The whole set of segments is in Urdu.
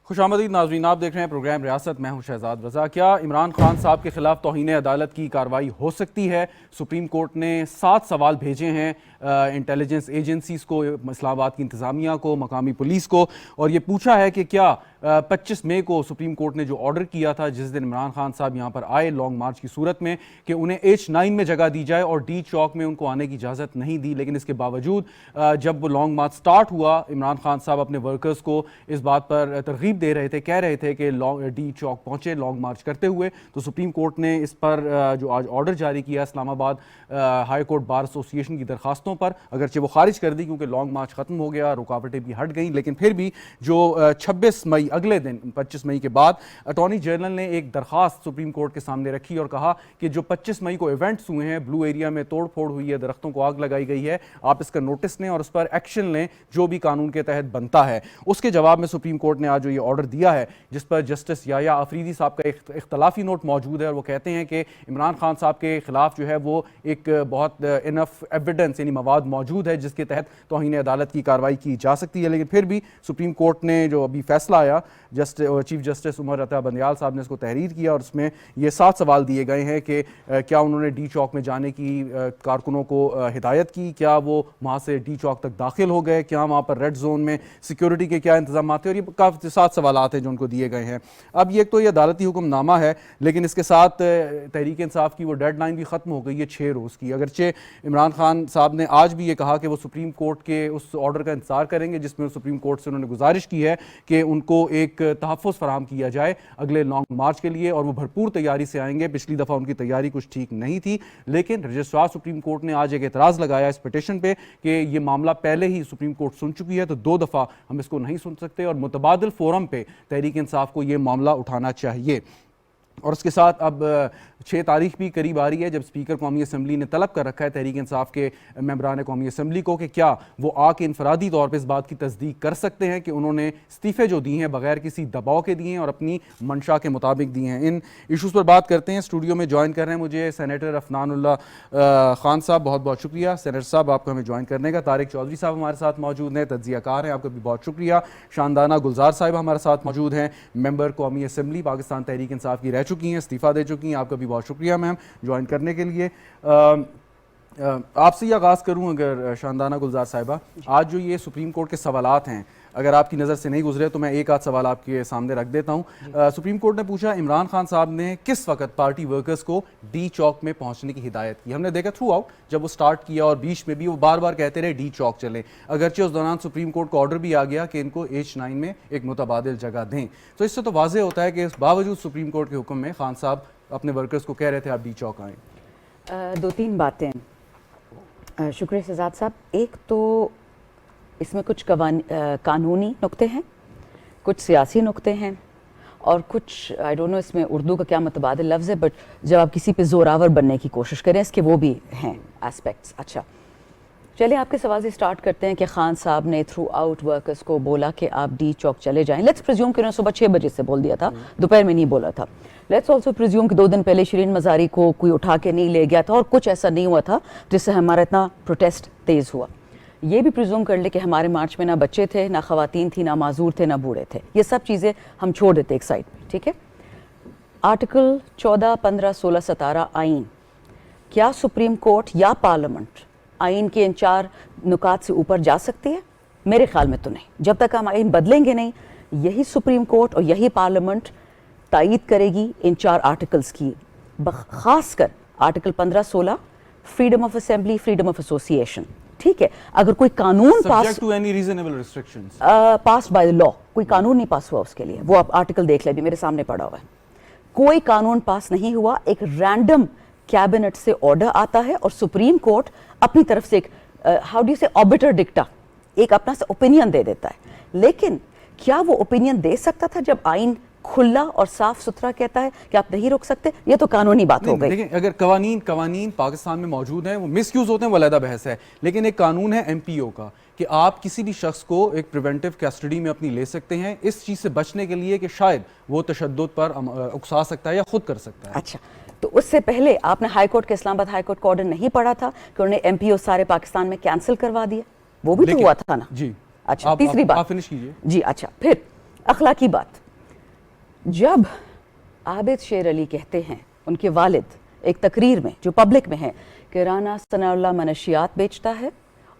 خوش آمدید ناظرین، آپ دیکھ رہے ہیں پروگرام ریاست، میں ہوں شہزاد رضا۔ کیا عمران خان صاحب کے خلاف توہین عدالت کی کارروائی ہو سکتی ہے؟ سپریم کورٹ نے 7 سوال بھیجے ہیں انٹیلیجنس ایجنسیز کو، اسلام آباد کی انتظامیہ کو، مقامی پولیس کو، اور یہ پوچھا ہے کہ کیا 25 مئی کو سپریم کورٹ نے جو آرڈر کیا تھا جس دن عمران خان صاحب یہاں پر آئے لانگ مارچ کی صورت میں کہ انہیں H9 میں جگہ دی جائے اور ڈی چوک میں ان کو آنے کی اجازت نہیں دی، لیکن اس کے باوجود جب وہ لانگ مارچ سٹارٹ ہوا عمران خان صاحب اپنے ورکرز کو اس بات پر ترغیب دے رہے تھے، کہہ رہے تھے کہ ڈی چوک پہنچے لانگ مارچ کرتے ہوئے، تو سپریم کورٹ نے اس پر جو آج آرڈر جاری کیا اسلام آباد ہائی کورٹ بار ایسوسی ایشن کی درخواستوں پر، اگرچہ وہ خارج کر دی کیونکہ لانگ مارچ ختم ہو گیا، رکاوٹیں بھی ہٹ گئیں، لیکن پھر بھی جو 26 مئی اگلے دن 25 مئی کے بعد اٹارنی جنرل نے ایک درخواست سپریم کورٹ کے سامنے رکھی اور کہا کہ جو 25 مئی کو ایونٹس ہوئے ہیں، بلو ایریا میں توڑ پھوڑ ہوئی ہے، درختوں کو آگ لگائی گئی ہے، آپ اس کا نوٹس لیں اور اس پر ایکشن لیں جو بھی قانون کے تحت بنتا ہے۔ اس کے جواب میں سپریم کورٹ نے آج جو یہ آرڈر دیا ہے جس پر جسٹس یحییٰ آفریدی صاحب کا اختلافی نوٹ موجود ہے، اور وہ کہتے ہیں کہ عمران خان صاحب کے خلاف جو ہے وہ ایک بہت انف ایویڈنس یعنی مواد موجود ہے جس کے تحت توہین عدالت کی کارروائی کی جا سکتی ہے، لیکن پھر بھی سپریم کورٹ نے جو ابھی فیصلہ آیا چیف جسٹس عمر عطا بندیال صاحب نے اس کو تحریر کیا اور اس میں یہ 7 سوال دیے گئے ہیں کہ کیا انہوں نے ڈی چوک میں جانے کی کارکنوں کو ہدایت کی، کیا وہ وہاں سے ڈی چوک تک داخل ہو گئے، کیا وہاں پر ریڈ زون میں سیکیورٹی کے کیا انتظامات ہیں، اور یہ کافی 7 سوالات ہیں جو ان کو دیے گئے ہیں۔ اب یہ تو یہ عدالتی حکم نامہ ہے، لیکن اس کے ساتھ تحریک انصاف کی وہ ڈیڈ لائن بھی ختم ہو گئی ہے 6 روز کی، اگرچہ عمران خان صاحب نے آج بھی یہ کہا کہ وہ سپریم کورٹ کے اس آرڈر کا انتظار کریں گے جس میں سپریم کورٹ سے انہوں نے گزارش کی ہے کہ ان کو ایک تحفظ فراہم کیا جائے اگلے لانگ مارچ کے لیے، اور وہ بھرپور تیاری سے آئیں گے۔ پچھلی دفعہ ان کی تیاری کچھ ٹھیک نہیں تھی، لیکن رجسٹرار سپریم کورٹ نے آج ایک اعتراض لگایا اس پٹیشن پہ کہ یہ معاملہ پہلے ہی سپریم کورٹ سن چکی ہے، تو 2 دفعہ ہم اس کو نہیں سن سکتے، اور متبادل فورم پہ تحریک انصاف کو یہ معاملہ اٹھانا چاہیے۔ اور اس کے ساتھ اب 6 تاریخ بھی قریب آ رہی ہے جب اسپیکر قومی اسمبلی نے طلب کر رکھا ہے تحریک انصاف کے ممبران قومی اسمبلی کو کہ کیا وہ آ کے انفرادی طور پہ اس بات کی تصدیق کر سکتے ہیں کہ انہوں نے استعفے جو دیے ہیں بغیر کسی دباؤ کے دیے ہیں اور اپنی منشا کے مطابق دیے ہیں۔ ان ایشوز پر بات کرتے ہیں۔ اسٹوڈیو میں جوائن کر رہے ہیں مجھے سینیٹر عفنان اللہ خان صاحب، بہت بہت شکریہ سینیٹر صاحب آپ کو ہمیں جوائن کرنے کا۔ طارق چودھری صاحب ہمارے ساتھ موجود ہیں، تجزیہ کار ہیں، آپ کا بھی بہت شکریہ۔ شاندانہ گلزار صاحب ہمارے ساتھ موجود ہیں، ممبر قومی اسمبلی پاکستان تحریک انصاف کی رہ چکی ہیں، استعفیٰ دے چکی ہیں، آپ کا بھی بہت شکریہ میم جوائن کرنے کے لیے۔ آپ سے یہ آغاز کروں اگر شاندانہ گلزار صاحبہ، آج جو یہ سپریم کورٹ کے سوالات ہیں اگر آپ کی نظر سے نہیں گزرے تو میں ایک آدھ سوال آپ کے سامنے رکھ دیتا ہوں۔ سپریم کورٹ نے پوچھا عمران خان صاحب نے کس وقت پارٹی ورکرز کو ڈی چوک میں پہنچنے کی ہدایت کی؟ ہم نے دیکھا تھرو آؤٹ جب وہ سٹارٹ کیا اور بیچ میں بھی وہ بار بار کہتے رہے ڈی چوک چلیں، اگرچہ اس دوران سپریم کورٹ کا آرڈر بھی آ گیا کہ ان کو H9 میں ایک متبادل جگہ دیں، تو اس سے تو واضح ہوتا ہے کہ اس باوجود سپریم کورٹ کے حکم میں خان صاحب اپنے ورکرز کو کہہ رہے تھے آپ ڈی چوک آئیں۔ 2-3 باتیں، شکریہ شہزاد صاحب۔ ایک تو اس میں کچھ قانونی نقطے ہیں، کچھ سیاسی نقطے ہیں، اور کچھ آئی ڈونٹ نو اس میں اردو کا کیا متبادل لفظ ہے، بٹ جب آپ کسی پہ زوراور بننے کی کوشش کریں اس کے وہ بھی ہیں اسپیکٹس۔ اچھا چلیں آپ کے سوال سے سٹارٹ کرتے ہیں کہ خان صاحب نے تھرو آؤٹ ورکرز کو بولا کہ آپ ڈی چوک چلے جائیں۔ لیٹس پریزیوم کہ انہوں نے صبح 6 بجے سے بول دیا تھا، دوپہر میں نہیں بولا تھا۔ لیٹس آلسو پریزیوم کہ 2 دن پہلے شرین مزاری کو کوئی اٹھا کے نہیں لے گیا تھا اور کچھ ایسا نہیں ہوا تھا جس سے ہمارا اتنا پروٹیسٹ تیز ہوا۔ یہ بھی پریزیوم کر لے کہ ہمارے مارچ میں نہ بچے تھے، نہ خواتین تھی، نہ معذور تھے، نہ بوڑھے تھے، یہ سب چیزیں ہم چھوڑ دیتے ایک سائڈ پہ، ٹھیک ہے۔ آرٹیکل 14، 15، 16، 17 آئین، کیا سپریم کورٹ یا پارلیمنٹ آئین کے ان 4 نکات سے اوپر جا سکتی ہے؟ میرے خیال میں تو نہیں۔ جب تک ہم آئین بدلیں گے نہیں، یہی سپریم کورٹ اور یہی پارلیمنٹ تائید کرے گی ان 4 آرٹیکلز کی، خاص کر article 15، 16 freedom of assembly, freedom of ایسوسی ایشن، ٹھیک ہے۔ اگر کوئی قانون پاس بائی لا، کوئی قانون نہیں پاس ہوا اس کے لیے، وہ آپ آرٹیکل دیکھ لیں، بھی میرے سامنے پڑا ہوا ہے، کوئی قانون پاس نہیں ہوا، ایک رینڈم کیبنٹ سے آرڈر آتا ہے اور سپریم کورٹ اپنی طرف سے ایک ہاؤ ڈو یو سے آربیٹر ڈکٹا، ایک اپنا سے اوپینین دے دیتا ہے۔ لیکن کیا وہ اوپینین دے سکتا تھا جب آئین کھلا اور صاف ستھرا کہتا ہے کہ آپ نہیں روک سکتے؟ یہ تو قانونی بات ہو گئی۔ دیکھیں اگر قوانین پاکستان میں موجود ہیں، وہ مس یوز ہوتے ہیں، وہ علیحدہ بحث ہے، لیکن ایک قانون ہے MPO کا کہ آپ کسی بھی شخص کو ایک پریونٹیو کسٹڈی میں اپنی لے سکتے ہیں اس چیز سے بچنے کے لیے کہ شاید وہ تشدد پر اکسا سکتا ہے یا خود کر سکتا ہے۔ اچھا، تو اس سے پہلے آپ نے ہائی کورٹ کے اسلام آباد ہائی کورٹ کا آرڈر نہیں پڑھا تھا کہ انہوں نے MPO سارے پاکستان میں کینسل کروا دیا؟ وہ بھی تو ہوا تھا نا۔ جی اچھا، تیسری بات آپ فنش کیجئے۔ جی اچھا، پھر اخلاقی بات, جب عابد شیر علی کہتے ہیں ان کے والد ایک تقریر میں جو پبلک میں ہے کہ رانا ثناء اللہ منشیات بیچتا ہے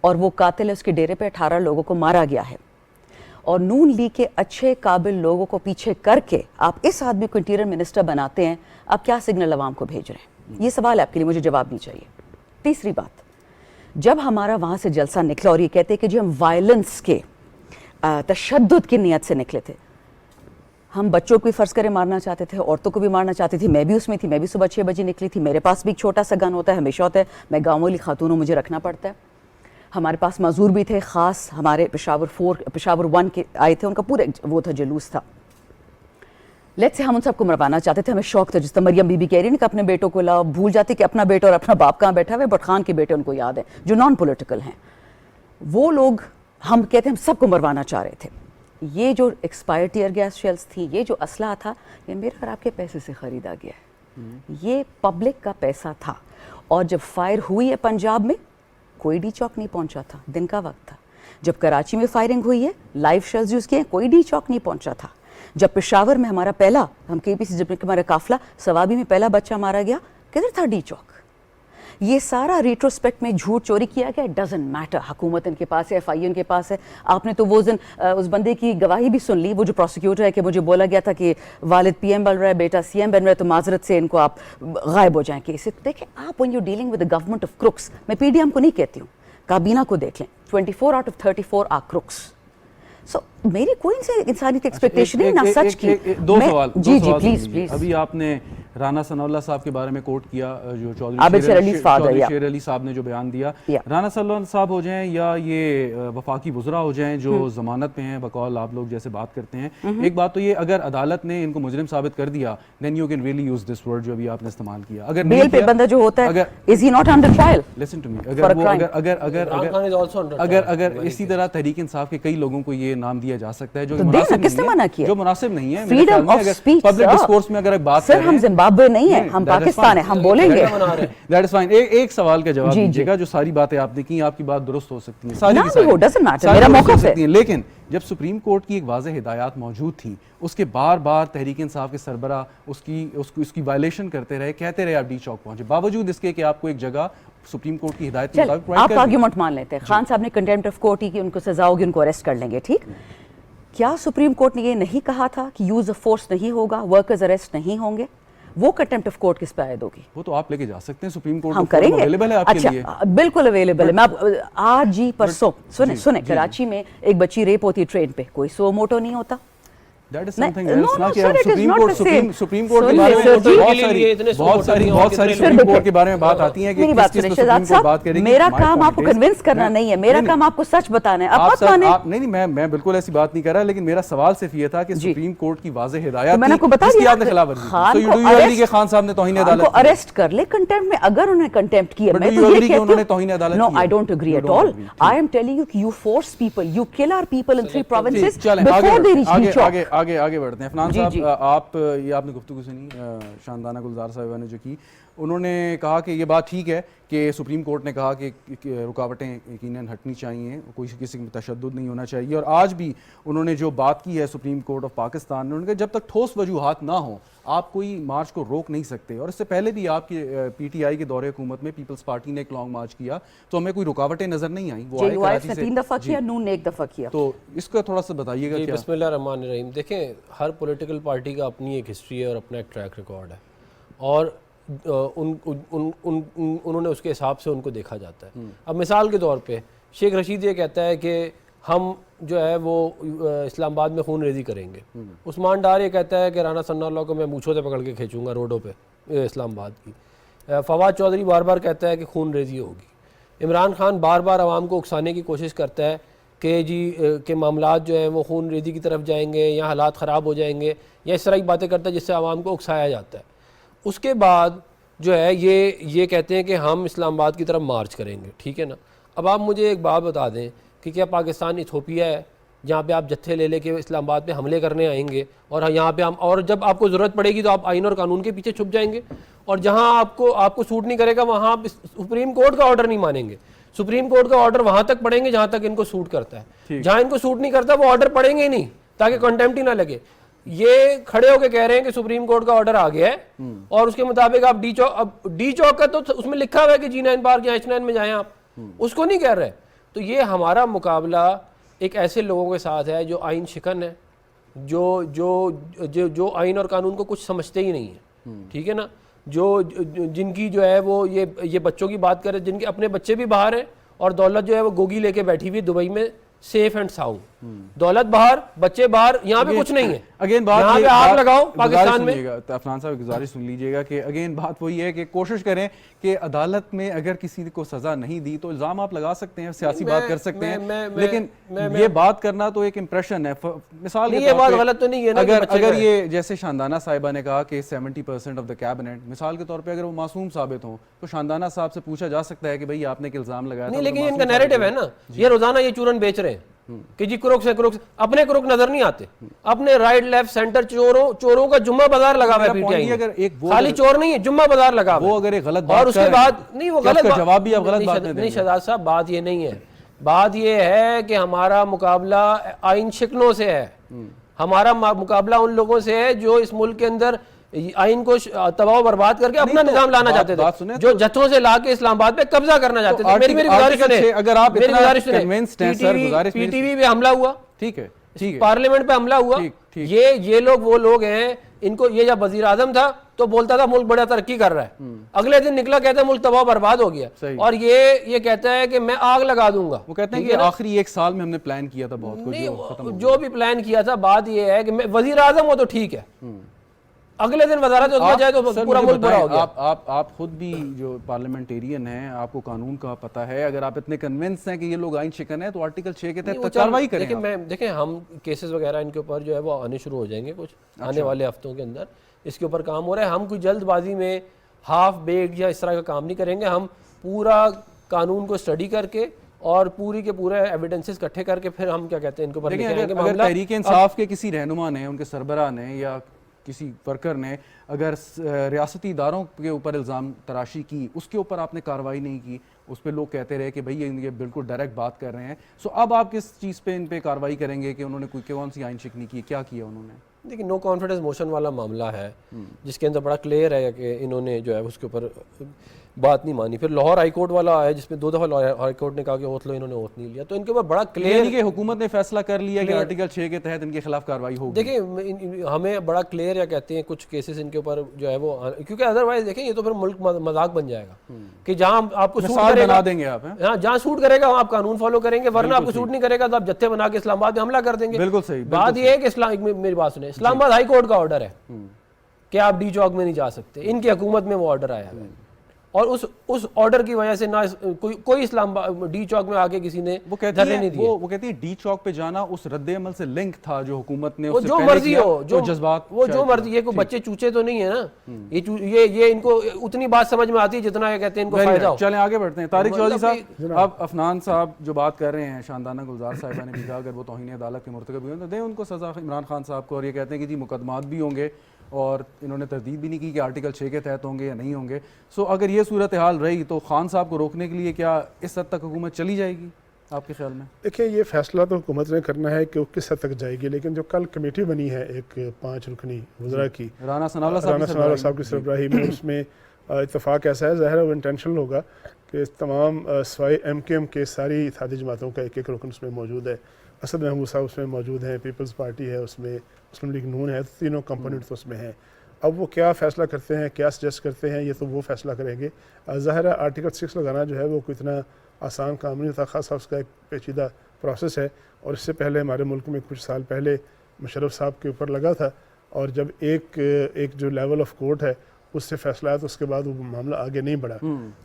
اور وہ قاتل ہے, اس کے ڈیرے پہ 18 لوگوں کو مارا گیا ہے, اور نون لیگ کے اچھے قابل لوگوں کو پیچھے کر کے آپ اس آدمی کو انٹیریئر منسٹر بناتے ہیں, آپ کیا سگنل عوام کو بھیج رہے ہیں؟ یہ سوال ہے آپ کے لیے, مجھے جواب نہیں چاہیے. تیسری بات, جب ہمارا وہاں سے جلسہ نکلا اور یہ کہتے کہ جی ہم وائلنس کے تشدد کی نیت سے نکلے تھے, ہم بچوں کو بھی فرض کرے مارنا چاہتے تھے, عورتوں کو بھی مارنا چاہتے تھے, میں بھی اس میں تھی, میں بھی صبح 6 بجے نکلی تھی, میرے پاس بھی ایک چھوٹا سا گن ہوتا ہے, ہمیشہ ہوتا ہے, میں گاؤں والی خاتون ہوں, مجھے رکھنا پڑتا ہے. ہمارے پاس معذور بھی تھے, خاص ہمارے پشاور 1 کے آئے تھے, ان کا پورا وہ تھا, جلوس تھا. لیٹ سے ہم ان سب کو مروانا چاہتے تھے, ہمیں شوق تھا, جس طرح مریم بی بی کہہ رہی ہے کہ اپنے بیٹوں کو لاؤ, بھول جاتے کہ اپنا بیٹا اور اپنا باپ کہاں بیٹھا ہوا ہے, بٹ خان کے بیٹے ان کو یاد ہے جو نان پولیٹیکل ہیں. وہ لوگ ہم کہتے ہیں ہم سب کو مروانا چاہ رہے تھے. یہ جو ایکسپائر ٹیئر گیس شیلز تھی, یہ جو اسلحہ تھا, یہ میرے اور آپ کے پیسے سے خریدا گیا ہے, یہ پبلک کا پیسہ تھا. اور جب فائر ہوئی ہے پنجاب میں, کوئی ڈی چوک نہیں پہنچا تھا, دن کا وقت تھا. جب کراچی میں فائرنگ ہوئی ہے, لائیو شیلز یوز کیے, کوئی ڈی چوک نہیں پہنچا تھا. جب پشاور میں ہمارا پہلا, ہم کے پی سی جب ہمارا قافلہ سوابی میں پہلا بچہ مارا گیا, کدھر تھا ڈی چوک؟ یہ سارا ریٹروسپیکٹ میں جھوٹ چوری کیا گیا. اٹ ڈزنٹ میٹر, حکومت ان کے پاس ہے, ایف آئی ان کے پاس ہے. آپ نے تو وہ دن اس بندے کی گواہی بھی سن لی, وہ جو پروسیکیوٹر ہے, کہ مجھے بولا گیا تھا کہ والد پی ایم بن رہا ہے, بیٹا سی ایم بن رہا ہے, تو معذرت سے ان کو آپ غائب ہو جائیں. کہ اسے دیکھیں آپ, when you're dealing with the government of crooks, میں پی ڈی ایم کو نہیں کہتی ہوں, کابینہ کو دیکھ لیں, 24 out of 34 are crooks. سو میری کوئی ان سے انسانی کی ایکسپیکٹیشن نہیں, نہ سچ کی. دو سوال, جی جی پلیز پلیز. ابھی آپ نے رانا ثناء اللہ صاحب کے بارے میں کوٹ کیا, جو عابد چودھری شیر علی صاحب نے جو بیان دیا. رانا ثناء اللہ صاحب ہو جائیں یا یہ وفاقی وزراء ہو جائیں جو ضمانت پہ ہیں, بقول آپ لوگ جیسے بات کرتے ہیں, ایک بات تو یہ, اگر عدالت نے ان کو مجرم ثابت کر دیا, then you can really use this word جو ابھی آپ نے استعمال کیا. اگر بیل پہ بندہ جو ہوتا ہے, is he not under trial? Listen to me, اگر اسی طرح تحریک انصاف کے کئی لوگوں کو یہ نام دیا جا سکتا ہے جو مناسب نہیں ہے, freedom of speech, public discourse میں اگر بات سر ہم زمبابوے نہیں ہیں, ہم پاکستان ہیں, ہم بولیں گے. That is fine. ایک سوال کا جواب دیجیے گا, جو ساری باتیں آپ نے کی, آپ کی بات درست ہو سکتی ہیں, ساری, لیکن جب سپریم کورٹ کی ایک واضح ہدایات موجود تھی, اس کے بار بار تحریک انصاف کے سربراہ اس کی وائلیشن کرتے رہے, کہتے رہے آپ ڈی چوک پہنچے, باوجود اس کے کہ آپ کو ایک جگہ سپریم کورٹ کی ہدایت کے مطابق آپ آرگیومنٹ مان لیتے ہیں, خان صاحب نے کنٹیمپٹ آف کورٹ کی, ان کو سزا ہوگی, ان کو اریسٹ کر لیں گے, ٹھیک. کیا سپریم کورٹ نے یہ نہیں کہا تھا کہ یوز آف فورس نہیں ہوگا, ورکرز اریسٹ نہیں ہوں گے؟ وہ کنٹیمپٹ آف کورٹ کس پہ عائد ہوگی؟ وہ تو آپ لے کے جا سکتے ہیں سپریم کورٹ, ہم کریں گے, اویلیبل ہے آپ کے لیے. اچھا بالکل اویلیبل ہے. میں آج جی پرسوں سنیں, کراچی میں ایک بچی ریپ ہوتی ہے ٹرین پہ, کوئی سو موٹو نہیں ہوتا. That is something else. نا کہ سپریم کورٹ کے بارے میں بہت ساری سپریم کورٹ کے بارے میں بات آتی ہیں کہ کس چیز پہ سپریم کورٹ بات کرے گی. میرا کام آپ کو کنونس کرنا نہیں ہے, میرا کام آپ کو سچ بتانا ہے. آپ مانیں نہیں, میں بالکل ایسی بات نہیں کر رہا, لیکن میرا سوال صرف یہ تھا کہ سپریم کورٹ کی واضح ہدایات میں نے آپ کو بتا دیا, خلاف ورزی کی, خان صاحب نے توہین عدالت کو اریسٹ کر لے کنٹیمپٹ میں, اگر انہوں نے کنٹیمپٹ کیا. میں تو یہ انہوں نے توہین عدالت no, I don't agree at all. I am telling you کہ you force people, you kill our people in 3 provinces before they reach the top. آگے بڑھتے ہیں. فنان صاحب, آپ یہ آپ نے گفتگو سنی شاندانہ گلزار صاحبہ نے جو کی, انہوں نے کہا کہ یہ بات ٹھیک ہے کہ سپریم کورٹ نے کہا کہ رکاوٹیں یقیناً ہٹنی چاہیے, کوئی کسی میں تشدد نہیں ہونا چاہیے, اور آج بھی انہوں نے جو بات کی ہے سپریم کورٹ آف پاکستان نے, انہوں نے کہا جب تک ٹھوس وجوہات نہ ہوں آپ کوئی مارچ کو روک نہیں سکتے. اور اس سے پہلے بھی آپ کی پی ٹی آئی کے دور حکومت میں پیپلز پارٹی نے ایک لانگ مارچ کیا تو ہمیں کوئی رکاوٹیں نظر نہیں آئیں. وہ کراچی سے 3 دفعہ کیا, نون نے 1 دفعہ کیا. تو اس کا تھوڑا سا بتائیے گا. بسم اللہ الرحمن الرحیم. دیکھیں, ہر پولیٹیکل پارٹی کا اپنی ایک ہسٹری ہے اور اپنا ایک ٹریک ریکارڈ ہے, اور انہوں نے اس کے حساب سے ان کو دیکھا جاتا ہے. اب مثال کے طور پہ شیخ رشید یہ کہتا ہے کہ ہم جو ہے وہ اسلام آباد میں خون ریزی کریں گے. عثمان ڈار یہ کہتا ہے کہ رانا ثناء اللہ کو میں مونچھوں سے پکڑ کے کھینچوں گا روڈوں پہ اسلام آباد کی. فواد چودھری بار بار کہتا ہے کہ خون ریزی ہوگی. عمران خان بار بار عوام کو اکسانے کی کوشش کرتا ہے کہ کہ معاملات جو ہیں وہ خون ریزی کی طرف جائیں گے یا حالات خراب ہو جائیں گے, یا اس طرح کی باتیں کرتا ہے جس سے عوام کو اکسایا جاتا ہے. اس کے بعد جو ہے یہ کہتے ہیں کہ ہم اسلام آباد کی طرف مارچ کریں گے, ٹھیک ہے نا. اب آپ مجھے ایک بات بتا دیں کہ کیا پاکستان ایتھوپیا ہے جہاں پہ آپ جتھے لے کے اسلام آباد پہ حملے کرنے آئیں گے, اور یہاں پہ اور جب آپ کو ضرورت پڑے گی تو آپ آئین اور قانون کے پیچھے چھپ جائیں گے, اور جہاں آپ کو سوٹ نہیں کرے گا وہاں آپ سپریم کورٹ کا آرڈر نہیں مانیں گے. سپریم کورٹ کا آرڈر وہاں تک پڑھیں گے جہاں تک ان کو سوٹ کرتا ہے, جہاں ان کو سوٹ نہیں کرتا وہ آرڈر پڑھیں گے ہی نہیں. تاکہ کنٹمپٹ ہی نہ لگے. یہ کھڑے ہو کے کہہ رہے ہیں کہ سپریم کورٹ کا آرڈر آ گیا ہے اور اس کے مطابق آپ ڈی چوک کا تو اس میں لکھا ہوا ہے کہ G9 پارک یا H9 میں جائیں آپ, اس کو نہیں کہہ رہے. تو یہ ہمارا مقابلہ ایک ایسے لوگوں کے ساتھ ہے جو آئین شکن ہے, جو آئین اور قانون کو کچھ سمجھتے ہی نہیں ہیں, ٹھیک ہے نا, جن کی جو ہے وہ یہ بچوں کی بات کرے, جن کے اپنے بچے بھی باہر ہیں اور دولت جو ہے وہ گوگی لے کے بیٹھی ہوئی دبئی میں سیف اینڈ ساؤنڈ, دولت باہر, بچے باہر, یہاں پہ کچھ نہیں ہے. اگین بات یہاں پہ آگ لگاؤ پاکستان میں. عفنان صاحب گزارش سن لیجیے گا کہ اگین بات وہی ہے کہ کوشش کریں کہ عدالت میں اگر کسی کو سزا نہیں دی تو الزام آپ لگا سکتے ہیں, سیاسی بات کر سکتے ہیں, لیکن یہ بات کرنا تو ایک امپریشن ہے. مثال کے طور پہ اگر یہ جیسے شاندانہ صاحبہ نے کہا کہ 70% آف دا کیبنٹ, مثال کے طور پہ اگر وہ معصوم ثابت ہوں تو شاندانہ صاحب سے پوچھا جا سکتا ہے کہ بھئی آپ نے ایک الزام لگایا تھا. نہیں, لیکن ان کا نیریٹو ہے نا, یہ روزانہ یہ چورن بیچ رہے ہیں کہ جی کروک سے اپنے کروک نظر نہیں آتے, اپنے رائٹ لیفٹ سینٹر چوروں کا جمعہ بازار لگا ہوا ہے پی ٹی آئی میں, خالی چور نہیں ہے, جمعہ بازار لگا ہوا ہے. وہ اگر ایک غلط بات اور اس کے بعد نہیں, وہ غلط جواب بھی آپ غلط بات نہیں شہزاد صاحب, بات یہ نہیں ہے. بات یہ ہے کہ ہمارا مقابلہ آئین شکنوں سے ہے, ہمارا مقابلہ ان لوگوں سے ہے جو اس ملک کے اندر آئین کو تباہ و برباد کر کے اپنا نظام لانا چاہتے تھے, جو جتھوں سے لا کے اسلام آباد پہ قبضہ کرنا چاہتے تھے. میری گزارش سنیں, اگر آپ پی ٹی وی پہ حملہ ہوا, ٹھیک ہے, پارلیمنٹ پہ حملہ ہوا, یہ لوگ وہ لوگ ہیں, ان کو یہ جب وزیر اعظم تھا تو بولتا تھا ملک بڑا ترقی کر رہا ہے, اگلے دن نکلا کہتا ہے ملک تباہ برباد ہو گیا, اور یہ کہتا ہے کہ میں آگ لگا دوں گا. وہ کہتے ہیں کہ آخری ایک سال میں ہم نے پلان کیا تھا بہت کچھ, جو بھی پلان کیا تھا. بات یہ ہے کہ وزیر اعظم ہو تو ٹھیک ہے, اگلے دن وزارت عظمیٰ جائے تو پورا ملک برا ہو گیا. آپ خود بھی جو پارلیمنٹیرین ہیں, آپ کو قانون کا پتہ ہے, اگر آپ اتنے کنونس ہیں کہ یہ لوگ آئین شکن ہیں تو آرٹیکل 6 کے تحت کارروائی کریں. دیکھیں ہم کیسز وغیرہ ان کے اوپر جو ہے وہ آنے شروع ہو جائیں گے کچھ آنے والے ہفتوں کے اندر, اس کے اوپر کام ہو رہا ہے. ہم کوئی جلد بازی میں ہاف بیکڈ یا اس طرح کا کام نہیں کریں گے, ہم پورا قانون کو اسٹڈی کر کے اور پوری کے پورے ایویڈنسز اکٹھے کر کے پھر ہم کیا کہتے ہیں ان کے اوپر لکھیں گے. اگر تحریک انصاف کے کسی رہنما نے, ان کے سربراہ نے یا کسی ورکر نے اگر ریاستی اداروں کے اوپر الزام تراشی کی, اس کے اوپر آپ نے کارروائی نہیں کی, اس پہ لوگ کہتے رہے کہ بھئی یہ بالکل ڈائریکٹ بات کر رہے ہیں, سو اب آپ کس چیز پہ ان پہ کارروائی کریں گے کہ انہوں نے کون سی آئین شکنی کی, کیا کیا انہوں نے؟ دیکھیں نو کانفیڈنس موشن والا معاملہ ہے جس کے اندر بڑا کلیئر ہے کہ انہوں نے جو ہے اس کے اوپر بات نہیں مانی. پھر لاہور ہائی کورٹ والا ہے جس میں 2 دفعہ لاہور ہائی کورٹ نے کہا کہ اوتھ لو, انہوں نے اوتھ نہیں لیا. تو ان کے اوپر بڑا کلیئر کہ حکومت نے فیصلہ کر لیا کہ آرٹیکل 6 کے تحت ان کے خلاف کارروائی ہوگی. دیکھیں ہمیں بڑا کلیئر یا کہتے ہیں کچھ کیسز ان کے اوپر جو ہے وہ, کیونکہ ادروائز دیکھیں یہ تو پھر ملک مذاق بن جائے گا کہ جہاں آپ کو سوٹ کرے گا دیں گے آپ, ہاں جہاں سوٹ کرے گا وہاں آپ قانون فالو کریں گے, ورنہ آپ کو سوٹ نہیں کرے گا تو آپ جتھے بنا کے اسلام آباد میں حملہ کر دیں گے. بالکل صحیح. بات یہ ہے کہ میری بات سنیں, اسلام آباد ہائی کورٹ کا آرڈر ہے کہ آپ ڈی چوک میں نہیں جا سکتے, ان کی حکومت میں وہ آرڈر آیا ہے, اور اس آرڈر کی وجہ سے نہ کوئی اسلام ڈی چوک میں آگے کسی نے دھرنے نہیں دیے. وہ کہتی ہے ڈی چوک پہ جانا اس رد عمل سے لنک تھا جو حکومت نے جو مرضی ہو, جو جذبات, وہ جو مرضی, یہ کوئی بچے چوچے تو نہیں ہے نا, یہ ان کو اتنی بات سمجھ میں آتی ہے جتنا کہتے ہیں ان کو فائدہ ہو. چلیں آگے بڑھتے ہیں. طارق چودھری صاحب, اب عفنان صاحب جو بات کر رہے ہیں, شاندانہ گلزار صاحبہ نے بھی کہا اگر وہ توہین عدالت کے مرتکب ہوئے تو دیں ان کو سزا عمران خان صاحب کو, اور یہ کہتے ہیں کہ جی مقدمات بھی ہوں گے, اور انہوں نے تردید بھی نہیں کی کہ آرٹیکل 6 کے تحت ہوں گے یا نہیں ہوں گے. سو اگر یہ صورتحال رہی تو خان صاحب کو روکنے کے لیے کیا اس حد تک حکومت چلی جائے گی آپ کے خیال میں؟ دیکھیں یہ فیصلہ تو حکومت نے کرنا ہے کہ وہ کس حد تک جائے گی, لیکن جو کل کمیٹی بنی ہے ایک 5 رکنی وزراء کی, رانا ثناءاللہ صاحب کی سربراہی میں, اس میں اتفاق ایسا ہے, ظاہر ہے وہ انٹینشنل ہوگا کہ تمام سوائے MKM کے ساری اتحادی جماعتوں کا ایک رکن اس میں موجود ہے. اسد محمود صاحب اس میں موجود ہیں, پیپلز پارٹی ہے اس میں, مسلم لیگ نون ہے, تینوں کمپوننٹس اس میں ہیں. اب وہ کیا فیصلہ کرتے ہیں, کیا سجیسٹ کرتے ہیں, یہ تو وہ فیصلہ کریں گے. ظاہر ہے آرٹیکل 6 لگانا جو ہے وہ کوئی اتنا آسان کام نہیں ہوتا, خاصا اس کا ایک پیچیدہ پروسیس ہے, اور اس سے پہلے ہمارے ملک میں کچھ سال پہلے مشرف صاحب کے اوپر لگا تھا, اور جب ایک جو لیول آف کورٹ ہے اس سے فیصلہ آیا تو اس کے بعد وہ معاملہ آگے نہیں بڑھا.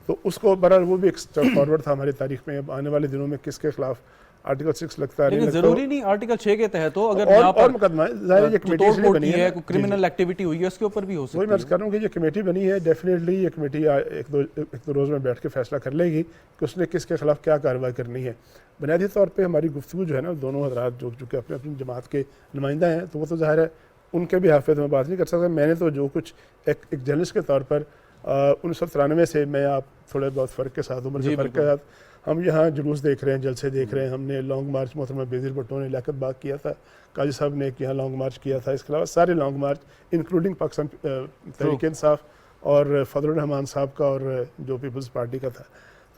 تو اس کو بہرحال وہ بھی ایک اسٹیپ فارورڈ تھا ہماری تاریخ میں. اب آنے والے دنوں میں کس کے خلاف آرٹیکل 6 لگتا ہے, لیکن ضروری نہیں آرٹیکل 6 کے تحت ہو, اگر اور مقدمہ ظاہر یہ کمیٹی اس لیے بنی ہے, کرمنل ایکٹیویٹی ہوئی ہے اس کے اوپر بھی ہو سکتی ہے. وہی میں کہہ رہا ہوں کہ یہ کمیٹی بنی ہے, ڈیفینیٹلی یہ کمیٹی ایک دو روز میں بیٹھ کے فیصلہ کر لے گی کہ اس نے کس کے خلاف کیا کارروائی کرنی ہے. بنیادی طور پہ ہماری گفتگو جو ہے نا, دونوں حضرات جو کہ اپنے اپنی جماعت کے نمائندہ ہیں, تو وہ تو ظاہر ہے ان کے بھی حافظ میں بات نہیں کر سکتا. میں نے تو جو کچھ ایک جرنلسٹ کے طور پر 1993 سے میں آپ تھوڑے بہت فرق کے ساتھ عمر کے فرق کے ساتھ ہم یہاں جلوس دیکھ رہے ہیں, جلسے دیکھ رہے ہیں, ہم نے لانگ مارچ محترمہ بینظیر بھٹو نے لیاقت باغ کیا تھا, قاضی صاحب نے ایک یہاں لانگ مارچ کیا تھا, اس کے علاوہ سارے long march including Pakistan Tehreek Insaf اور فضل الرحمان صاحب کا اور جو پیپلز پارٹی کا تھا,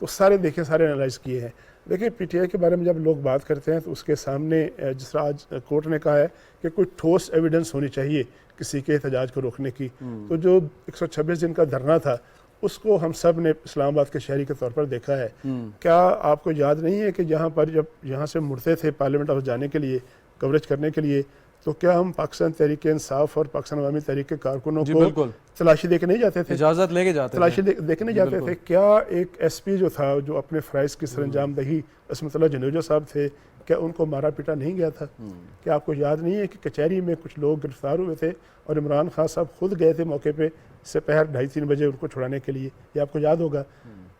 تو سارے دیکھیں, سارے انالائز کیے ہیں. دیکھیں پی ٹی آئی کے بارے میں جب لوگ بات کرتے ہیں تو اس کے سامنے جس طرح آج کورٹ نے کہا ہے کہ کوئی ٹھوس ایویڈنس ہونی چاہیے کسی کے احتجاج کو روکنے کی, تو جو 126 دن کا دھرنا تھا اس کو ہم سب نے اسلام آباد کے شہری کے طور پر دیکھا ہے. کیا آپ کو یاد نہیں ہے کہ یہاں پر جب یہاں سے مڑتے تھے پارلیمنٹ ہاؤس جانے کے لیے کوریج کرنے کے لیے, تو کیا ہم پاکستان تحریک انصاف اور پاکستان عوامی تحریک کے کارکنوں کو تلاشی دے کے نہیں جاتے تھے, اجازت لے کے جاتے تھے, تلاشی دے کے نہیں جاتے تھے؟ کیا ایک ایس پی جو تھا, جو اپنے فرائض کی سر انجام دہی عصمت اللہ جنیجو صاحب تھے, کیا ان کو مارا پیٹا نہیں گیا تھا؟ کیا آپ کو یاد نہیں ہے کہ کچہری میں کچھ لوگ گرفتار ہوئے تھے اور عمران خان صاحب خود گئے تھے موقع پہ سپہر 2:30-3 بجے ان کو چھڑانے کے لیے؟ یہ آپ کو یاد ہوگا.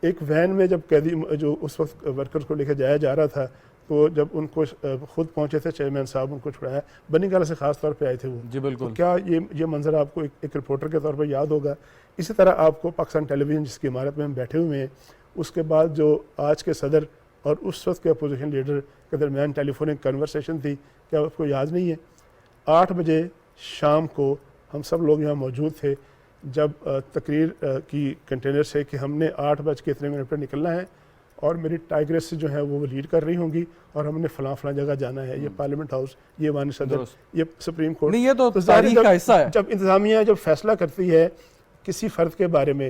ایک وین میں جب قیدی جو اس وقت ورکرز کو لے کے جایا جا رہا تھا, تو جب ان کو خود پہنچے تھے چیئرمین صاحب, ان کو چھڑایا, بنی گالہ سے خاص طور پہ آئے تھے وہ. جی بالکل. کیا یہ منظر آپ کو ایک رپورٹر کے طور پر یاد ہوگا؟ اسی طرح آپ کو پاکستان ٹیلی ویژن جس کی عمارت میں ہم بیٹھے ہوئے ہیں, اس کے بعد جو آج کے صدر اور اس وقت کے اپوزیشن لیڈر کے درمیان ٹیلی فونک کنورسیشن تھی, کیا آپ کو یاد نہیں ہے؟ 8 بجے شام کو ہم سب لوگ یہاں موجود تھے جب تقریر کی کنٹینر سے کہ ہم نے 8:00 پر نکلنا ہے اور میری ٹائگریس جو ہے وہ لیڈ کر رہی ہوں گی اور ہم نے فلاں جگہ جانا ہے, یہ پارلیمنٹ ہاؤس, یہ ایوان صدر, یہ سپریم کورٹ. نہیں, یہ تو تاریخ کا حصہ ہے. جب انتظامیہ جب فیصلہ کرتی ہے کسی فرد کے بارے میں,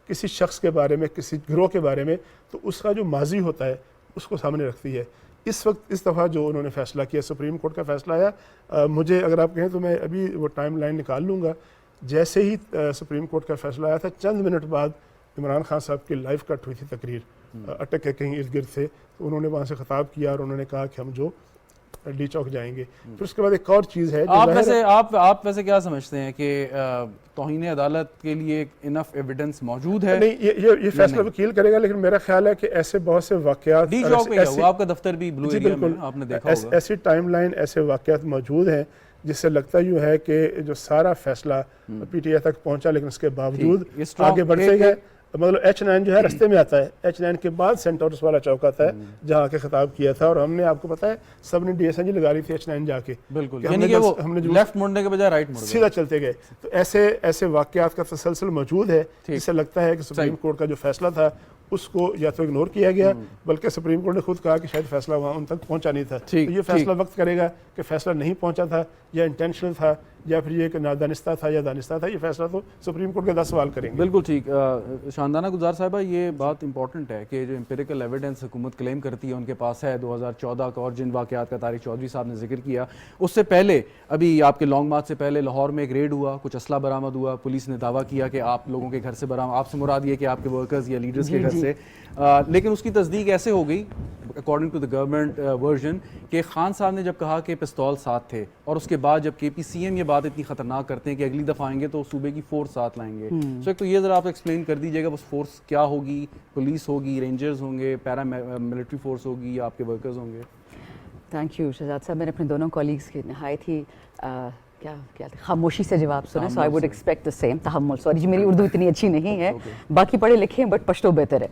کسی شخص کے بارے میں, کسی گروہ کے بارے میں, تو اس کا جو ماضی ہوتا ہے اس کو سامنے رکھتی ہے. اس وقت اس دفعہ جو انہوں نے فیصلہ کیا, سپریم کورٹ کا فیصلہ آیا, مجھے اگر آپ کہیں تو میں ابھی وہ ٹائم لائن نکال لوں گا. جیسے ہی سپریم کورٹ کا فیصلہ آیا تھا, چند منٹ بعد عمران خان صاحب کی لائیو کٹ ہوئی تھی تقریر, اٹک کے کہیں ارد گرد سے, تو انہوں نے وہاں سے خطاب کیا اور انہوں نے کہا کہ ہم جو ڈی چوک جائیں گے. پھر اس کے بعد ایک اور چیز ہے, آپ ویسے کیا سمجھتے ہیں کہ توہین عدالت کے لیے انف ایویڈنس موجود ہے؟ نہیں, یہ فیصلہ وکیل کرے گا, لیکن میرا خیال ہے کہ ایسے بہت سے واقعات, ڈی چوک پہ ہوا, آپ کا دفتر بھی بلو ایریا میں, آپ نے دیکھا ہوگا, ایسی ٹائم لائن, ایسے واقعات موجود ہیں جس سے لگتا یوں ہے کہ جو سارا فیصلہ پی ٹی آئی تک پہنچا, لیکن اس کے باوجود آگے بڑھتے گئے. مطلب H9 جو ہے رستے میں آتا ہے, H9 کے بعد سینٹ آؤٹس والا چوک آتا ہے جہاں کے خطاب کیا تھا, اور ہم نے آپ کو پتا ہے سب نے ڈی ایس این جی لگا لی تھی H9 جا کے, بالکل, یعنی کہ وہ لیفٹ مڑنے کے بجائے رائٹ مڑ گئے, سیدھا چلتے گئے. تو ایسے واقعات کا تسلسل موجود ہے, جس سے لگتا ہے کہ سپریم کورٹ کا جو فیصلہ تھا اس کو یا تو اگنور کیا گیا, بلکہ سپریم کورٹ نے خود کہا کہ شاید فیصلہ وہاں ان تک پہنچا نہیں تھا. تو یہ فیصلہ وقت کرے گا کہ فیصلہ نہیں پہنچا تھا یا انٹینشنل تھا یا پھر یہ کہ نادانستہ تھا یا دانستہ تھا. یہ فیصلہ تو سپریم کورٹ کے 10 سوال کریں گے. بالکل ٹھیک. شاندانہ گزار صاحبہ, یہ بات امپورٹنٹ ہے کہ جو امپیریکل ایویڈنس حکومت کلیم کرتی ہے ان کے پاس ہے 2014 کا, اور جن واقعات کا طارق چودھری صاحب نے ذکر کیا, اس سے پہلے ابھی آپ کے لانگ مارچ سے پہلے لاہور میں ایک ریڈ ہوا, کچھ اسلحہ برآمد ہوا, پولیس نے دعویٰ کیا کہ آپ لوگوں کے گھر سے برآمد, آپ سے مراد یہ کہ آپ کے ورکرز یا لیڈرز کے گھر سے, لیکن اس کی تصدیق ایسے ہو گئی according to the government version کہ خان صاحب نے جب کہا کہ پستول ساتھ تھے, اور اس کے بعد جب کے پی سی ایم یہ بات اتنی خطرناک کرتے ہیں کہ اگلی دفعہ آئیں گے تو صوبے کی فورس ساتھ لائیں گے. سو ایک تو یہ ذرا آپ ایکسپلین کر دیجیے گا, وہ فورس کیا ہوگی, پولیس ہوگی, رینجرز ہوں گے, پیرا ملٹری فورس ہوگی, یا آپ کے ورکرز ہوں گے؟ تھینک یو شہزاد صاحب, میں نے اپنے دونوں کولیگز کی نہایت ہی کیا خاموشی سے جواب سنا, so I would expect the same. تحمل, سوری جی میری اردو اتنی اچھی نہیں ہے, باقی پڑھے لکھے ہیں بٹ پشتو بہتر ہے,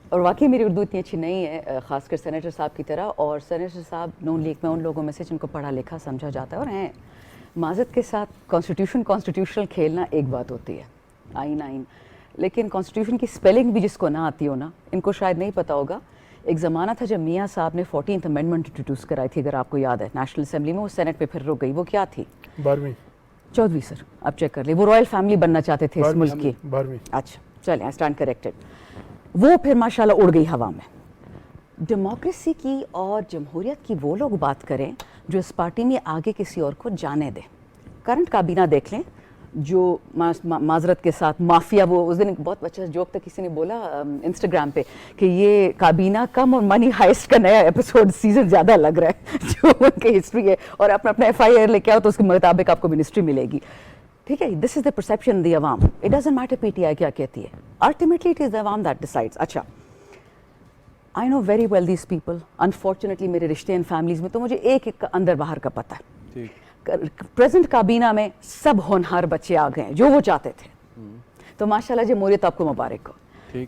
اور واقعی میری اردو اتنی اچھی نہیں ہے, خاص کر سینیٹر صاحب کی طرح. اور سینیٹر صاحب نون لیگ میں ان لوگوں میں سے جن کو پڑھا لکھا سمجھا جاتا ہے اور ہیں. معذرت کے ساتھ کانسٹیٹیوشنل کھیلنا ایک بات ہوتی ہے, آئین, لیکن کانسٹیٹیوشن کی اسپیلنگ بھی جس کو نہ آتی ہو نا, ان کو شاید نہیں پتا ہوگا. ایک زمانہ تھا جب میاں صاحب نے 14th امینڈمنٹ انٹروڈیوس کرائی تھی, اگر آپ کو یاد ہے, نیشنل اسمبلی میں, وہ سینٹ پہ پھر رک گئی. وہ کیا تھی؟ 12ویں. 14ویں سر, اب چیک کر لیں. وہ رائل فیملی بننا چاہتے تھے اس ملک کی. 12ویں. اچھا چلیں, آئی اسٹینڈ کریکٹڈ. وہ پھر ماشاءاللہ اڑ گئی ہوا میں. ڈیموکریسی کی اور جمہوریت کی وہ لوگ بات کریں جو اس پارٹی میں آگے کسی اور کو جانے دیں. کرنٹ کابینہ دیکھ لیں, جو معذرت کے ساتھ مافیا, وہ اس دن بہت اچھا جوک تھا کسی نے بولا انسٹاگرام پہ کہ یہ کابینہ کم اور منی ہائسٹ کا نیا ایپیسوڈ سیزن زیادہ لگ رہا ہے جو ان کی ہسٹری ہے, اور اپنا ایف آئی آر لے کے آؤ تو اس کے مطابق آپ کو منسٹری ملے گی. ٹھیک ہے, دس از دا پرسیپشن دی عوام. It doesn't matter P T آئی کیا کہتی ہے, الٹیمیٹلی اٹ از دا عوام دیٹ ڈیسائڈس. اچھا, I know very well these people, unfortunately میرے رشتے اینڈ فیملیز میں تو مجھے ایک ایک کا اندر باہر کا پتہ ہے. پریزنٹ کابینہ میں سب ہونہار بچے آ گئے ہیں جو وہ چاہتے تھے, تو ماشاءاللہ جمہوریت آپ کو مبارک ہو.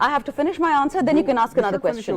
I have to finish my answer, then you can ask another question.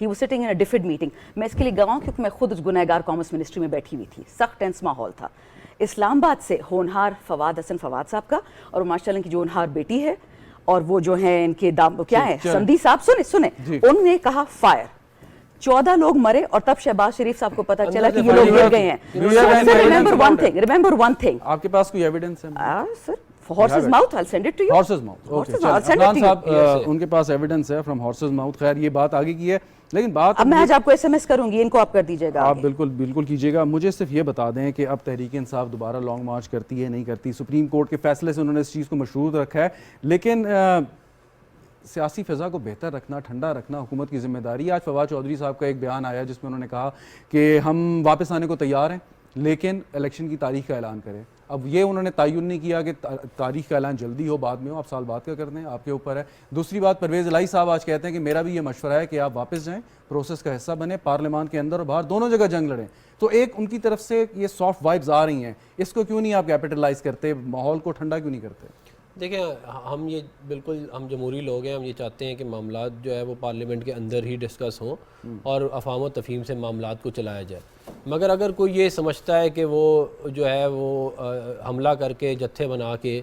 He was sitting in a different meeting. میں اس کے لیے گواہ ہوں کیونکہ میں خود اس گنہگار کامرس منسٹری میں بیٹھی ہوئی تھی, سخت ٹینس ماحول تھا. اسلام آباد سے ہونہار فواد حسن فواد صاحب کا, اور ماشاء اللہ ان کی جو ہونہار بیٹی ہے اور وہ جو ہیں ان کے کیا ہے سندھی صاحب, سنیں انہوں نے کہا فائر. 14 لوگ مرے اور تب شہباز شریف صاحب کو پتا چلا کہ یہ لوگ گر گئے ہیں. ریمبر ون تھنگ, آپ کے پاس کوئی ایویڈنس ہے؟ سر horse's mouth, I'll send it to you. Horse's mouth. Okay. I'll send it to you. صاحب ان کے پاس ایویڈنس ہے فرام horse's mouth. خیر یہ بات آگے کی ہے, لیکن بات اب میں آج آپ کو ایس ایم ایس کروں گی, ان کو آپ کر دیجیے گا. آپ بالکل کیجیے گا. مجھے صرف یہ بتا دیں کہ اب تحریک انصاف دوبارہ لانگ مارچ کرتی ہے نہیں کرتی؟ سپریم کورٹ کے فیصلے سے انہوں نے اس چیز کو مشروط رکھا ہے, لیکن سیاسی فضا کو بہتر رکھنا, ٹھنڈا رکھنا حکومت کی ذمہ داری ہے. آج فواد چودھری صاحب کا ایک بیان آیا جس میں انہوں نے کہا کہ ہم واپس آنے کو تیار ہیں لیکن الیکشن کی تاریخ کا اعلان کریں. اب یہ انہوں نے تعین نہیں کیا کہ تاریخ کا اعلان جلدی ہو بعد میں ہو, آپ سال بعد کا کر دیں, آپ کے اوپر ہے. دوسری بات, پرویز الہی صاحب آج کہتے ہیں کہ میرا بھی یہ مشورہ ہے کہ آپ واپس جائیں, پروسیس کا حصہ بنیں, پارلیمان کے اندر اور باہر دونوں جگہ جنگ لڑیں. تو ایک ان کی طرف سے یہ سافٹ وائبز آ رہی ہیں, اس کو کیوں نہیں آپ کیپٹلائز کرتے, ماحول کو ٹھنڈا کیوں نہیں کرتے؟ دیکھیں ہم یہ بالکل ہم جمہوری لوگ ہیں, ہم یہ چاہتے ہیں کہ معاملات جو ہے وہ پارلیمنٹ کے اندر ہی ڈسکس ہوں اور افہام و تفہیم سے معاملات کو چلایا جائے. مگر اگر کوئی یہ سمجھتا ہے کہ وہ جو ہے وہ حملہ کر کے جتھے بنا کے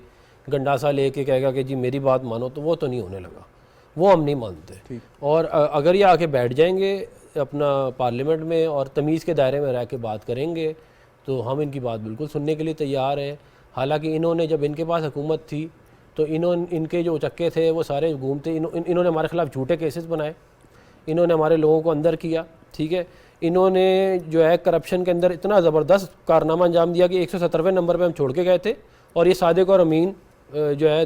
گنڈاسا لے کے کہے گا کہ جی میری بات مانو, تو وہ تو نہیں ہونے لگا, وہ ہم نہیں مانتے. اور اگر یہ آ کے بیٹھ جائیں گے اپنا پارلیمنٹ میں اور تمیز کے دائرے میں رہ کے بات کریں گے تو ہم ان کی بات بالکل سننے کے لیے تیار ہیں. حالانکہ انہوں نے جب ان کے پاس حکومت تھی تو ان کے جو چکے تھے وہ سارے گھومتے, انہوں نے ہمارے خلاف جھوٹے کیسز بنائے, انہوں نے ہمارے لوگوں کو اندر کیا, ٹھیک ہے. انہوں نے جو ہے کرپشن کے اندر اتنا زبردست کارنامہ انجام دیا کہ 170ویں نمبر پہ ہم چھوڑ کے گئے تھے, اور یہ صادق اور امین جو ہے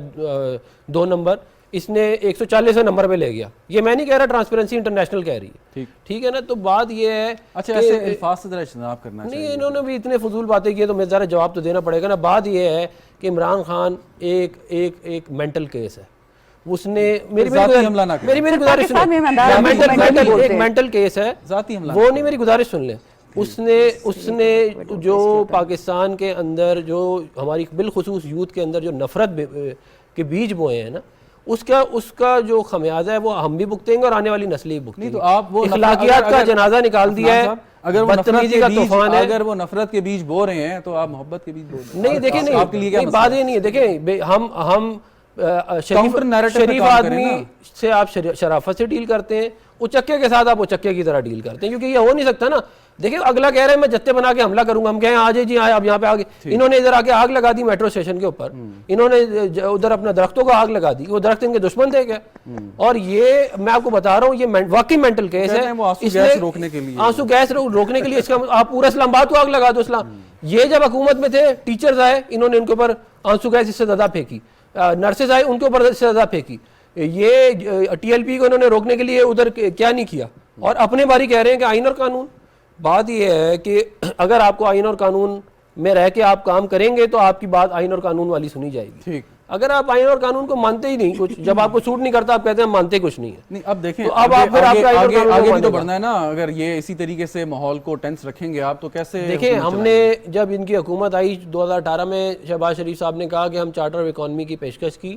2 نمبر اس نے 140ویں نمبر پہ لے گیا. یہ میں نہیں کہہ رہا, ٹرانسپیرنسی انٹرنیشنل کہہ رہی ہے, ٹھیک ہے نا. تو بات یہ ہے اچھا ایسے الفاظ سے ذرا اجتناب کرنا چاہیے. نہیں, انہوں نے بھی اتنے فضول باتیں کی تو میں ذرا جواب تو دینا پڑے گا نا. بات یہ ہے کہ عمران خان ایک مینٹل کیس ہے. اس نے میری گزارش ایک مینٹل کیس ہے, وہ نہیں, میری گزارش سن لیں. اس نے جو پاکستان کے اندر جو ہماری بالخصوص یوتھ کے اندر جو نفرت کے بیج بوئے ہیں نا, اس کا جو خمیازہ ہے وہ ہم بھی بھگتیں گے اور آنے والی نسلیں بھی بھگتیں گی. تو آپ وہ اخلاقیات کا جنازہ نکال دیا ہے, بدتمیزی کا طوفان ہے. اگر وہ نفرت کے بیج بو رہے ہیں تو آپ محبت کے بیج بو رہے ہیں. نہیں دیکھیں, نہیں بات یہ نہیں ہے. دیکھیں ہم شریف آدمی سے آپ شرافت سے ڈیل کرتے ہیں, اچکے کے ساتھ آپ اچکے کی طرح ڈیل کرتے ہیں, کیونکہ یہ ہو نہیں سکتا نا. دیکھیں اگلا کہہ رہے ہیں میں جتے بنا کے حملہ کروں گا, ہم کہیں آجے جی آپ یہاں پہ آگے. انہوں نے ادھر آ کے آگ لگا دی میٹرو اسٹیشن کے اوپر, انہوں نے ادھر اپنا درختوں کو آگ لگا دی, وہ درخت ان کے دشمن تھے کیا؟ اور یہ میں آپ کو بتا رہا ہوں یہ واقعی مینٹل کیس ہے. آنسو گیس روکنے کے لیے اس کا آپ پورا اسلام آباد کو آگ لگا دو. یہ جب حکومت میں تھے ٹیچرز آئے, انہوں نے ان کے اوپر آنسو گیس اس سے زیادہ پھینکی, نرسز آئے ان کے اوپر اس سے زیادہ پھینکی. یہ ٹی ایل پی کو انہوں نے روکنے کے لیے ادھر کیا نہیں کیا, اور اپنے باری کہہ رہے ہیں کہ آئین اور قانون. بات یہ ہے کہ اگر آپ کو آئین اور قانون میں رہ کے آپ کام کریں گے تو آپ کی بات آئین اور قانون والی سنی جائے گی. ٹھیک, اگر آپ آئین اور قانون کو مانتے ہی نہیں, کچھ جب آپ کو سوٹ نہیں کرتا آپ کہتے ہیں مانتے کچھ نہیں ہے. نہیں اب دیکھیں آگے بھی تو بڑھنا ہے نا. اگر یہ اسی طریقے سے ماحول کو ٹینس رکھیں گے آپ تو کیسے؟ دیکھیں ہم نے جب ان کی حکومت آئی 2018 میں, شہباز شریف صاحب نے کہا کہ ہم چارٹر آف اکانومی کی پیشکش کی.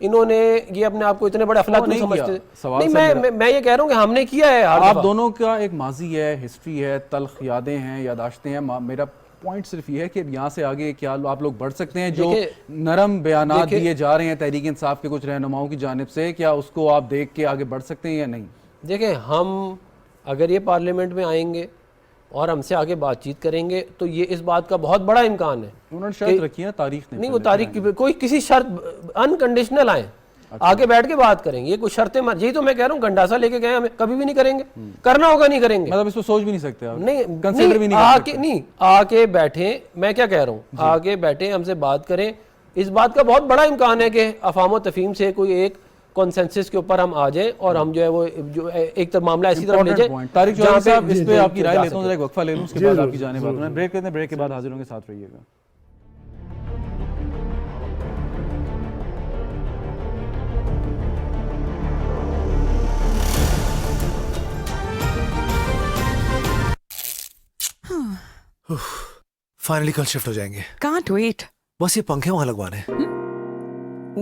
انہوں نے یہ اپنے آپ کو اتنے بڑے افلاط نہیں سمجھتے. نہیں, میں یہ کہہ رہا ہوں کہ ہم نے کیا ہے. آپ دونوں کا ایک ماضی ہے, ہسٹری ہے, تلخ یادیں ہیں, یاداشتیں ہیں. میرا پوائنٹ صرف یہ ہے کہ یہاں سے آگے کیا آپ لوگ بڑھ سکتے ہیں؟ جو نرم بیانات دیے جا رہے ہیں تحریک انصاف کے کچھ رہنماؤں کی جانب سے, کیا اس کو آپ دیکھ کے آگے بڑھ سکتے ہیں یا نہیں؟ دیکھیں ہم اگر یہ پارلیمنٹ میں آئیں گے اور ہم سے آگے بات چیت کریں گے تو یہ اس بات کا بہت بڑا امکان ہے. انہوں نے شرط رکھی ہے تاریخ نے. نہیں, وہ تاریخ کی کوئی کسی شرط انکنڈیشنل آئیں, آگے بیٹھ کے بات کریں گے. یہ کوئی شرطیں یہی تو میں کہہ رہا ہوں, گنڈاسا لے کے گئے ہمیں کبھی بھی نہیں کریں گے, کرنا ہوگا نہیں کریں گے. مطلب اس کو سوچ بھی نہیں سکتے آپ؟ نہیں, کنسیڈر بھی نہیں کر سکتے. نہیں, آ کے بیٹھیں. میں کیا کہہ رہا ہوں, آ کے بیٹھیں, ہم سے بات کریں. اس بات کا بہت بڑا امکان ہے کہ افہام و تفہیم سے کوئی ایک کنسنسس کے اوپر ہم آ جائیں اور ہم جو ہے وہ جو ایک معاملہ ایسی طرف لے جائیں. طارق چودھری صاحب اس پہ آپ کی رائے لیتا ہوں, ذرا ایک وقفہ لے لوں, اس کے بعد آپ کی جانب بات کریں. بریک لیتے ہیں, بریک کے بعد حاضر ہوں گے, ساتھ رہیے گا. فائنلی کل شفٹ ہو جائیں گے. Can't wait. بس یہ پنکھے وہاں لگوانے.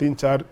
3-4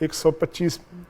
125,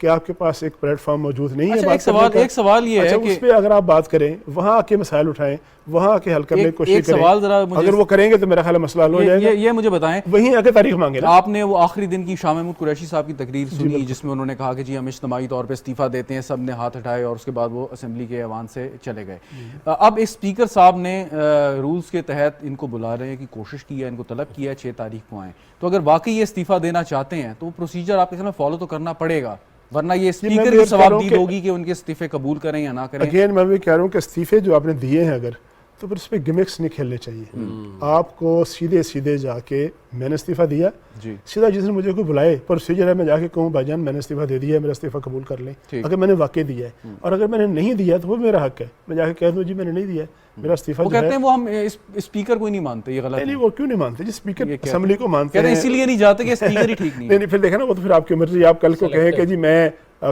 کہ آپ کے پاس ایک پلیٹ فارم موجود نہیں ہے اچھا، بات کرنے کا؟ ایک سوال یہ ہے اچھا، کہ اس پہ اگر آپ بات کریں، وہاں آ کے مسائل اٹھائیں، وہاں آ کے حل کرنے کی کوشش کریں، اگر وہ کریں گے تو میرا خیال ہے مسئلہ حل ہو جائے گا. یہ مجھے بتائیں، وہیں آ کے تاریخ مانگے نا. آپ نے وہ آخری دن کی شاہ محمود قریشی صاحب کی تقریر سنی جس میں انہوں نے کہا کہ جی ہم اجتماعی طور پہ استعفیٰ دیتے ہیں، سب نے ہاتھ اٹھائے اور اس کے بعد وہ اسمبلی کے ایوان سے چلے گئے. اب اسپیکر صاحب نے رولز کے تحت ان کو بلا رہے ہیں کہ کوشش کی ہے، ان کو طلب کیا ہے 6 تاریخ کو آئیں. تو اگر واقعی یہ استعفیٰ دینا چاہتے ہیں تو وہ پروسیجر آپ کے سامنے فالو تو کرنا پڑے گا، ورنہ یہ اسپیکر کی ثوابدید ہوگی کہ ان کے استعفے قبول کریں یا نہ کریں. اگین میں بھی کہہ رہا ہوں کہ استعفے جو آپ نے دیے ہیں اگر، تو پھر اس پہ گمکس نہیں کھیلنے چاہیے. آپ کو سیدھے جا کے میں نے استعفیٰ دیا، جی سیدھا جس نے مجھے کوئی بلائے پروسیجر ہے، میں جا کے کہوں بھائی جان میں نے استعفیٰ دے دیا ہے، میرا استعفیٰ قبول کر لیں. اگر میں نے واقع دیا ہے، اور اگر میں نے نہیں دیا تو وہ میرا حق ہے، میں جا کے کہہ دوں جی میں نے نہیں دیا ہے، میرا استعفیٰ. وہ کہتے ہیں وہ ہم اسپیکر کو ہی نہیں مانتے، یہ غلط ہے. نہیں وہ کیوں نہیں مانتے جی؟ اسپیکر اسمبلی کو مانتے کہتے ہیں، ہیں اسی لیے نہیں جاتے کہ اسپیکر ہی ٹھیک نہیں. نہیں پھر دیکھیں نا، وہ تو پھر آپ کی مرضی. آپ کل کو کہیں کہ جی میں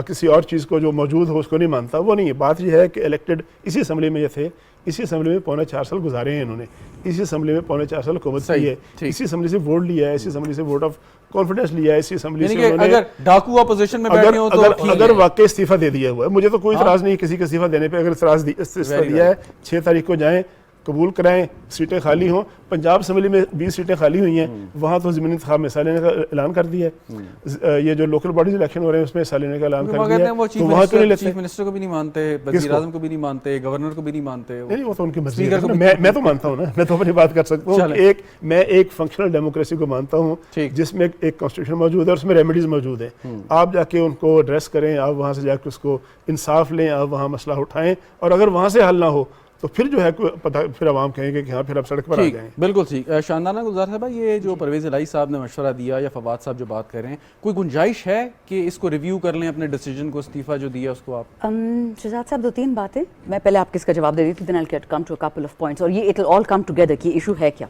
کسی اور چیز کو جو موجود ہو اس کو نہیں مانتا، وہ نہیں ہے. بات یہ ہے کہ الیکٹڈ اسی اسمبلی میں یہ تھے، اسی اسمبلی میں 4.25 سال گزارے ہیں انہوں نے، اسی اسمبلی میں 4.25 سال حکومت کی ہے، اسی اسمبلی سے ووٹ لیا ہے، اسی اسمبلی سے ووٹ آف کانفیڈنس لیا ہے، اسی اسمبلی سے انہوں نے. اگر ڈاکو اپوزیشن میں بیٹھے ہوں تو اگر واقعی استعفیٰ دے دیا ہوا ہے، مجھے تو کوئی اعتراض نہیں کسی کا استعفیٰ دینے پہ. اگر استعفیٰ دیا ہے 6 تاریخ کو جائیں، قبول کرائیں، سیٹیں خالی ہوں. پنجاب اسمبلی میں 20 سیٹیں خالی ہوئی ہیں، وہاں تو ضمنی انتخاب میں حصہ لینے کا اعلان کر دیا ہے. یہ جو لوکل باڈیز الیکشن ہو رہے ہیں اس میں حصہ لینے کا اعلان کر دیا ہے. وہ تو وہاں کیوں نہیں لیتے؟ چیف منسٹر کو بھی نہیں مانتے، وزیر اعظم کو بھی نہیں مانتے، گورنر کو بھی نہیں مانتے. نہیں وہ تو ان کی مرضی ہے. میں تو مانتا ہوں نا، میں تو اپنی بات کر سکتا ہوں کہ میں ایک فنکشنل ڈیموکریسی کو مانتا ہوں جس میں ایک کانسٹیٹیوشن موجود ہے اور اس میں ریمیڈیز موجود ہیں. آپ جا کے ان کو ایڈریس کریں، آپ وہاں سے جا کے اس کو انصاف لیں، آپ وہاں مسئلہ اٹھائیں، اور اگر وہاں سے حل نہ ہو تو پھر جو ہے پتہ پھر عوام کہیں گے کہ ہاں پھر آپ سڑک پر آ جائیں. بالکل ٹھیک. شاندانہ گلزار صاحب، یہ جو پرویز الہی صاحب نے مشورہ دیا یا فواد صاحب جو بات کر رہے ہیں، کوئی گنجائش ہے کہ اس کو ریویو کر لیں اپنے ڈیسیجن کو، استعفیٰ جو دیا اس کو آپ؟ شہزاد صاحب 2-3 باتیں میں پہلے آپ کس کا جواب دے دی تھی، then I'll come to a couple of points، اور یہ it will all come together کہ ایشو ہے کیا.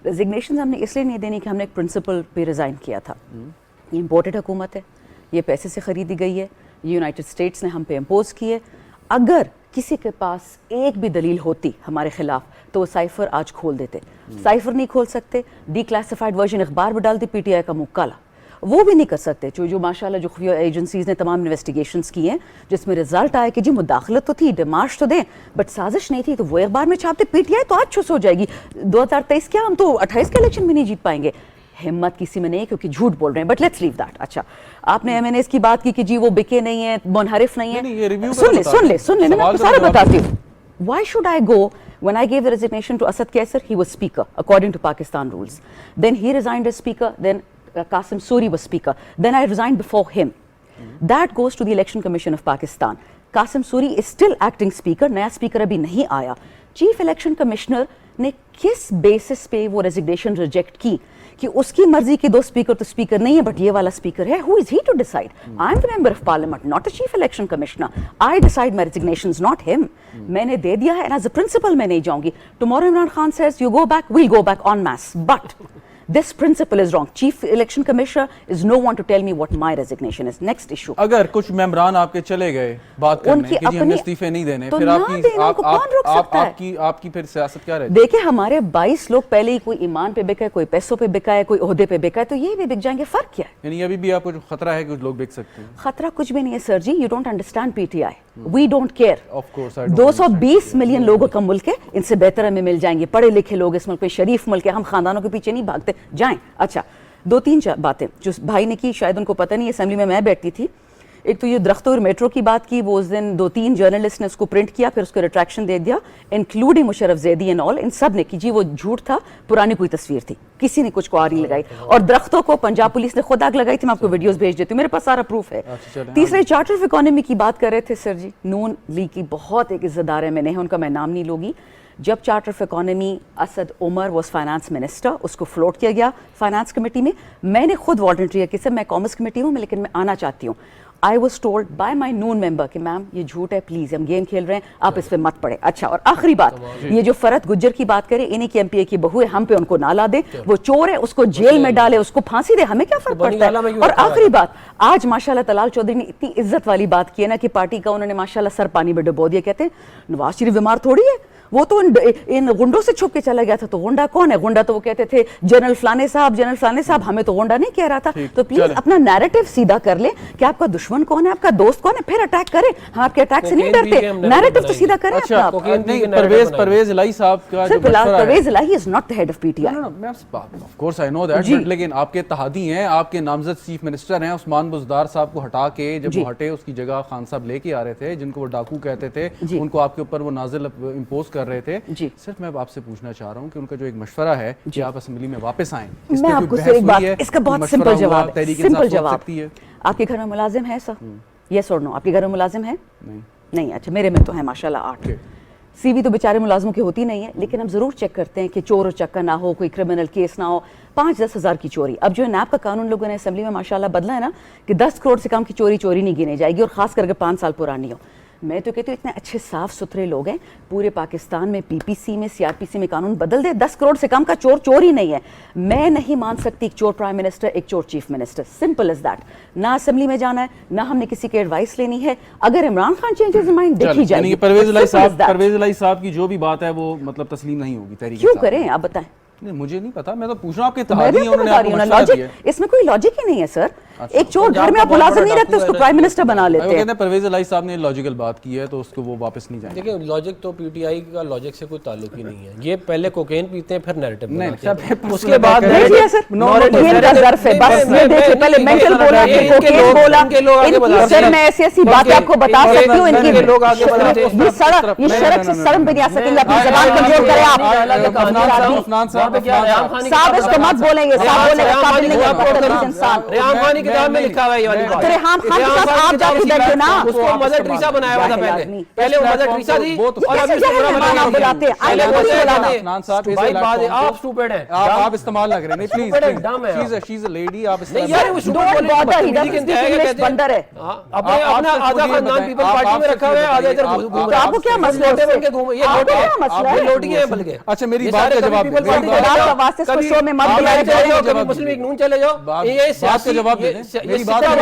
ریزگنیشنز ہم نے اس لیے نہیں دینی کہ ہم نے ایک پرنسپل پہ ریزائن کیا تھا. یہ امپورٹڈ حکومت ہے، یہ پیسے سے خریدی گئی ہے، یہ یونائٹڈ اسٹیٹس نے ہم پہ امپوز کی ہے. اگر کسی کے پاس ایک بھی دلیل ہوتی ہمارے خلاف تو وہ سائفر آج کھول دیتے. سائفر نہیں کھول سکتے، ڈی کلاسیفائڈ ورژن اخبار میں ڈالتے، پی ٹی آئی کا منہ کالا. وہ بھی نہیں کر سکتے جو ماشاءاللہ جو خفیہ ایجنسیز نے تمام انویسٹیگیشنز کی ہیں جس میں رزلٹ آئے کہ جی مداخلت تو تھی، ڈیمارش تو دیں، بٹ سازش نہیں تھی، تو وہ اخبار میں چھاپتے. پی ٹی آئی تو آج چھس ہو جائے گی. 2023 کیا، ہم تو 28 کے الیکشن میں نہیں جیت پائیں گے. ہمت کسی میں نہیں ہے کیونکہ جھوٹ بول رہے ہیں، بٹ لیٹس لیو دیٹ. اچھا آپ نے ایم این ایس کی بات کی کہ جی وہ بکے نہیں ہیں، منحرف نہیں ہیں. سن لے میں آپ کو سارا بتاتی ہوں. Why should I go when I gave the resignation to Asad Kaisar? He was speaker according to Pakistan rules. Then he resigned as speaker, then Qasim Suri was speaker. Then I resigned before him. That goes to the Election Commission of Pakistan. Qasim Suri is still acting speaker, نیا speaker ابھی نہیں آیا. چیف الیکشن کمشنر نے کس بیسس پہ وہ ریزگنیشن ریجیکٹ کی کہ اس کی مرضی کے 2 اسپیکر تو اسپیکر نہیں ہے بٹ یہ والا اسپیکر ہے. Who is he to decide? I am the member of parliament, not the chief election commissioner. I decide my resignations, not him. میں نے دے دیا ہے and as a principal میں نہیں جاؤں گی. Tomorrow Imran Khan says you go back, we'll go back en masse. But this principle is wrong. Chief election commissioner is no one to tell me what my resignation is. Next issue. اگر کچھ ممبران آپ کے چلے گئے بات کرنے کہ جی ہم نے استعفے نہیں دینے، پھر آپ کی پھر سیاست کیا رہتی؟ دیکھیں ہمارے 22 لوگ پہلے ہی، کوئی ایمان پہ بکا ہے، کوئی پیسوں پہ بکا ہے، کوئی عہدے پہ بکا ہے، تو یہ بھی بک جائیں گے. فرق کیا ہے؟ یعنی ابھی بھی آپ کو خطرہ ہے کہ کچھ لوگ بک سکتے ہیں؟ خطرہ کچھ بھی نہیں ہے سر جی. You don't understand P T I. We don't care. Of course 220 million لوگوں کا ملک ہے، ان سے بہتر ہمیں مل جائیں گے. پڑھے لکھے لوگ اس ملک میں، شریف ملک ہے، ہم خاندانوں کے پیچھے نہیں بھاگتے. جائیں. اچھا 2-3 باتیں جو بھائی نے کی، شاید ان کو پتہ نہیں، اسمبلی میں بیٹھتی تھی. ایک تو یہ درختوں اور میٹرو کی بات کی، وہ اس دن 2-3 جرنلسٹ نے اس کو پرنٹ کیا، پھر اس کو ریٹریکشن دے دیا، including Musharraf Zaidi and all. ان سب نے کہ جی وہ جھوٹ تھا، پرانی کوئی تصویر تھی، کسی نے کچھ کو آری لگائی. اور درختوں کو پنجاب پولیس نے خود آگ لگائی تھی. میں آپ کو ویڈیوز بھیج دیتی ہوں، میرے پاس سارا پروف ہے. تیسرے چارٹر آف اکانومی کی بات کر رہے تھے سر جی. نون لیگ کی بہت ایک عزت دار ہے، میں نے ان کا میں نام نہیں لوں گی. جب charter of economy Asad Umar was finance minister, اس کو فلوٹ کیا گیا فائنانس کمیٹی میں نے خود والنٹری کیا. سر میں کامرس کمیٹی ہوں لیکن میں آنا چاہتی ہوں. I was told by my known member کہ میم یہ جھوٹ ہے، پلیز ہم گیم کھیل رہے ہیں، آپ اس پہ مت پڑے. اچھا اور آخری بات، یہ جو فرد گجر کی بات کرے، انہیں کی ایم پی اے کی بہو ہے، ہم پہ ان کو نہ لا دے. وہ چور ہے، اس کو جیل میں ڈالے، اس کو پھانسی دے، ہمیں کیا فرق پڑتا ہے. اور آخری بات، آج ماشاءاللہ طلال چودھری نے اتنی عزت والی بات کی ہے نا کہ پارٹی کا انہوں نے ماشاءاللہ سر پانی میں ڈبو دیا. کہتے ہیں نواز شریف بیمار تھوڑی ہے، وہ تو ان غنڈوں سے چھپ کے چلا گیا تھا. تو غنڈا کون ہے؟ غنڈا تو وہ کہتے تھے جنرل فلانے صاحب, ہمیں تو غنڈا نہیں کہہ رہا تھا. تو پلیز اپنا نیریٹو سیدھا کر لیں کہ آپ کا دشمن کون ہے, آپ کا دوست کون ہے, پھر اٹیک کریں. ہم آپ کے اٹیک سے نہیں ڈرتے, نیریٹو تو سیدھا کریں. اچھا نہیں, پرویز الہی صاحب کا جو Pervez Elahi is not the head of P T I. Of course I know that, لیکن آپ کے اتحادی ہیں, آپ کے نامزد چیف منسٹر ہیں عثمان بزدار صاحب کو ہٹا کے جب وہ ہٹے اس کی جگہ خان صاحب لے کے آ رہے تھے, جن کو وہ ڈاکو کہتے تھے, ان کو آپ کے اوپر وہ نازل امپوز کر رہے تھے. صرف میں آپ سے پوچھنا چاہ رہا ہوں کہ ان کا جو ایک مشورہ ہے کہ آپ اسمبلی میں واپس آئیں, میں آپ کو ایک بات, اس کا بہت سمپل جواب ہے, سمپل جواب. آپ کے گھر میں ملازم ہے سر؟ یس اور نو؟ آپ کے گھر میں ملازم ہے؟ نہیں. اچھا, میرے میں تو ہے ماشاءاللہ 8. سی وی تو بیچارے ملازموں کی ہوتی نہیں ہے, لیکن ہم ضرور چیک کرتے ہیں کہ چور و چکا نہ ہو, کوئی کرمنل کیس نہ ہو. 5-10 ہزار کی چوری, اب جو نیب کا قانون لوگوں نے اسمبلی میں ماشاءاللہ بدلا ہے نا کہ 10 کروڑ سے کم کی چوری نہیں گنے جائے گی, اور خاص کر کے 5 سال پرانی ہو. میں تو کہتی ہوں اتنے اچھے صاف ستھرے لوگ ہیں پورے پاکستان میں, پی پی سی میں, سی آر پی سی میں قانون بدل دے, 10 کروڑ سے کم کا چور ہی نہیں ہے. میں نہیں مان سکتی ایک چور پرائم منسٹر, ایک چور chief minister, simple is that. نہ اسمبلی میں جانا ہے, نہ ہم نے کسی کی ایڈوائس لینی ہے. اگر عمران خان چینجز مائنڈ دیکھی جائے گی. پرویز الہی صاحب کی جو بھی بات ہے وہ مطلب تسلیم نہیں ہوگی تحریک. کیوں کریں آپ بتائیں؟ مجھے نہیں پتا, میں تو پوچھ رہا ہوں آپ کے اتحادی ہیں, انہوں نے آپ کو مشورہ دیا ہے. اس میں کوئی لاجک ہی نہیں ہے سر. ایک چور گھر میں آپ ملازم نہیں رکھتے, اس کو پرائم منسٹر بنا لیتے ہیں. کہتے ہیں پرویز الہی صاحب نے لاجیکل بات کی ہے تو اس کو وہ واپس نہیں جائیں. دیکھیں لاجک تو پی ٹی آئی کا لاجک سے کوئی تعلق ہی نہیں ہے. یہ پہلے کوکین پیتے ہیں, پھر نیریٹو بناتے ہیں, اس کے بعد یہ کا ظرف ہے بس. یہ دیکھیں پہلے مینٹل بولا, پھر کوکین بولا. ان کی سر میں ایسی ایسی باتیں آپ کو بتا سکتی ہوں, ان کی یہ سڑک سے شرم بھی نہیں آ سکیں گے. اپنی زبان کنٹرول کریں آپ. صاحب اس کو مت بولیں گے, صاحب بولنے کا قابل نہیں ہے بدتمیز انسان. ریحان خان کی کتاب میں لکھا ہوا ہے یہ والی بات. تو ریحان خان کے ساتھ آپ جا کے بیٹھے نا, اس کو مدر ٹریسا بنایا ہوا تھا پہلے وہ مدر ٹریسا تھی, اور ابھی اس کو برا بنا آپ بلاتے ہیں. بھائی بات ہے, آپ سٹوپڈ ہیں, آپ استعمال نہ کریں. نہیں please, she is a lady. آپ بندر ہے. اپنا آدھا خاندان پیپل پارٹی میں رکھا ہوا ہے, آدھا ادھر گھوم رہا ہے. آپ کو کیا مسئلہ ہے؟ یہ لوٹی ہیں بلکہ. اچھا میری بات کا جواب دیں. مسلم لیگ نون چلے جاؤ, یہ بات کا جواب دیں. میری بات کا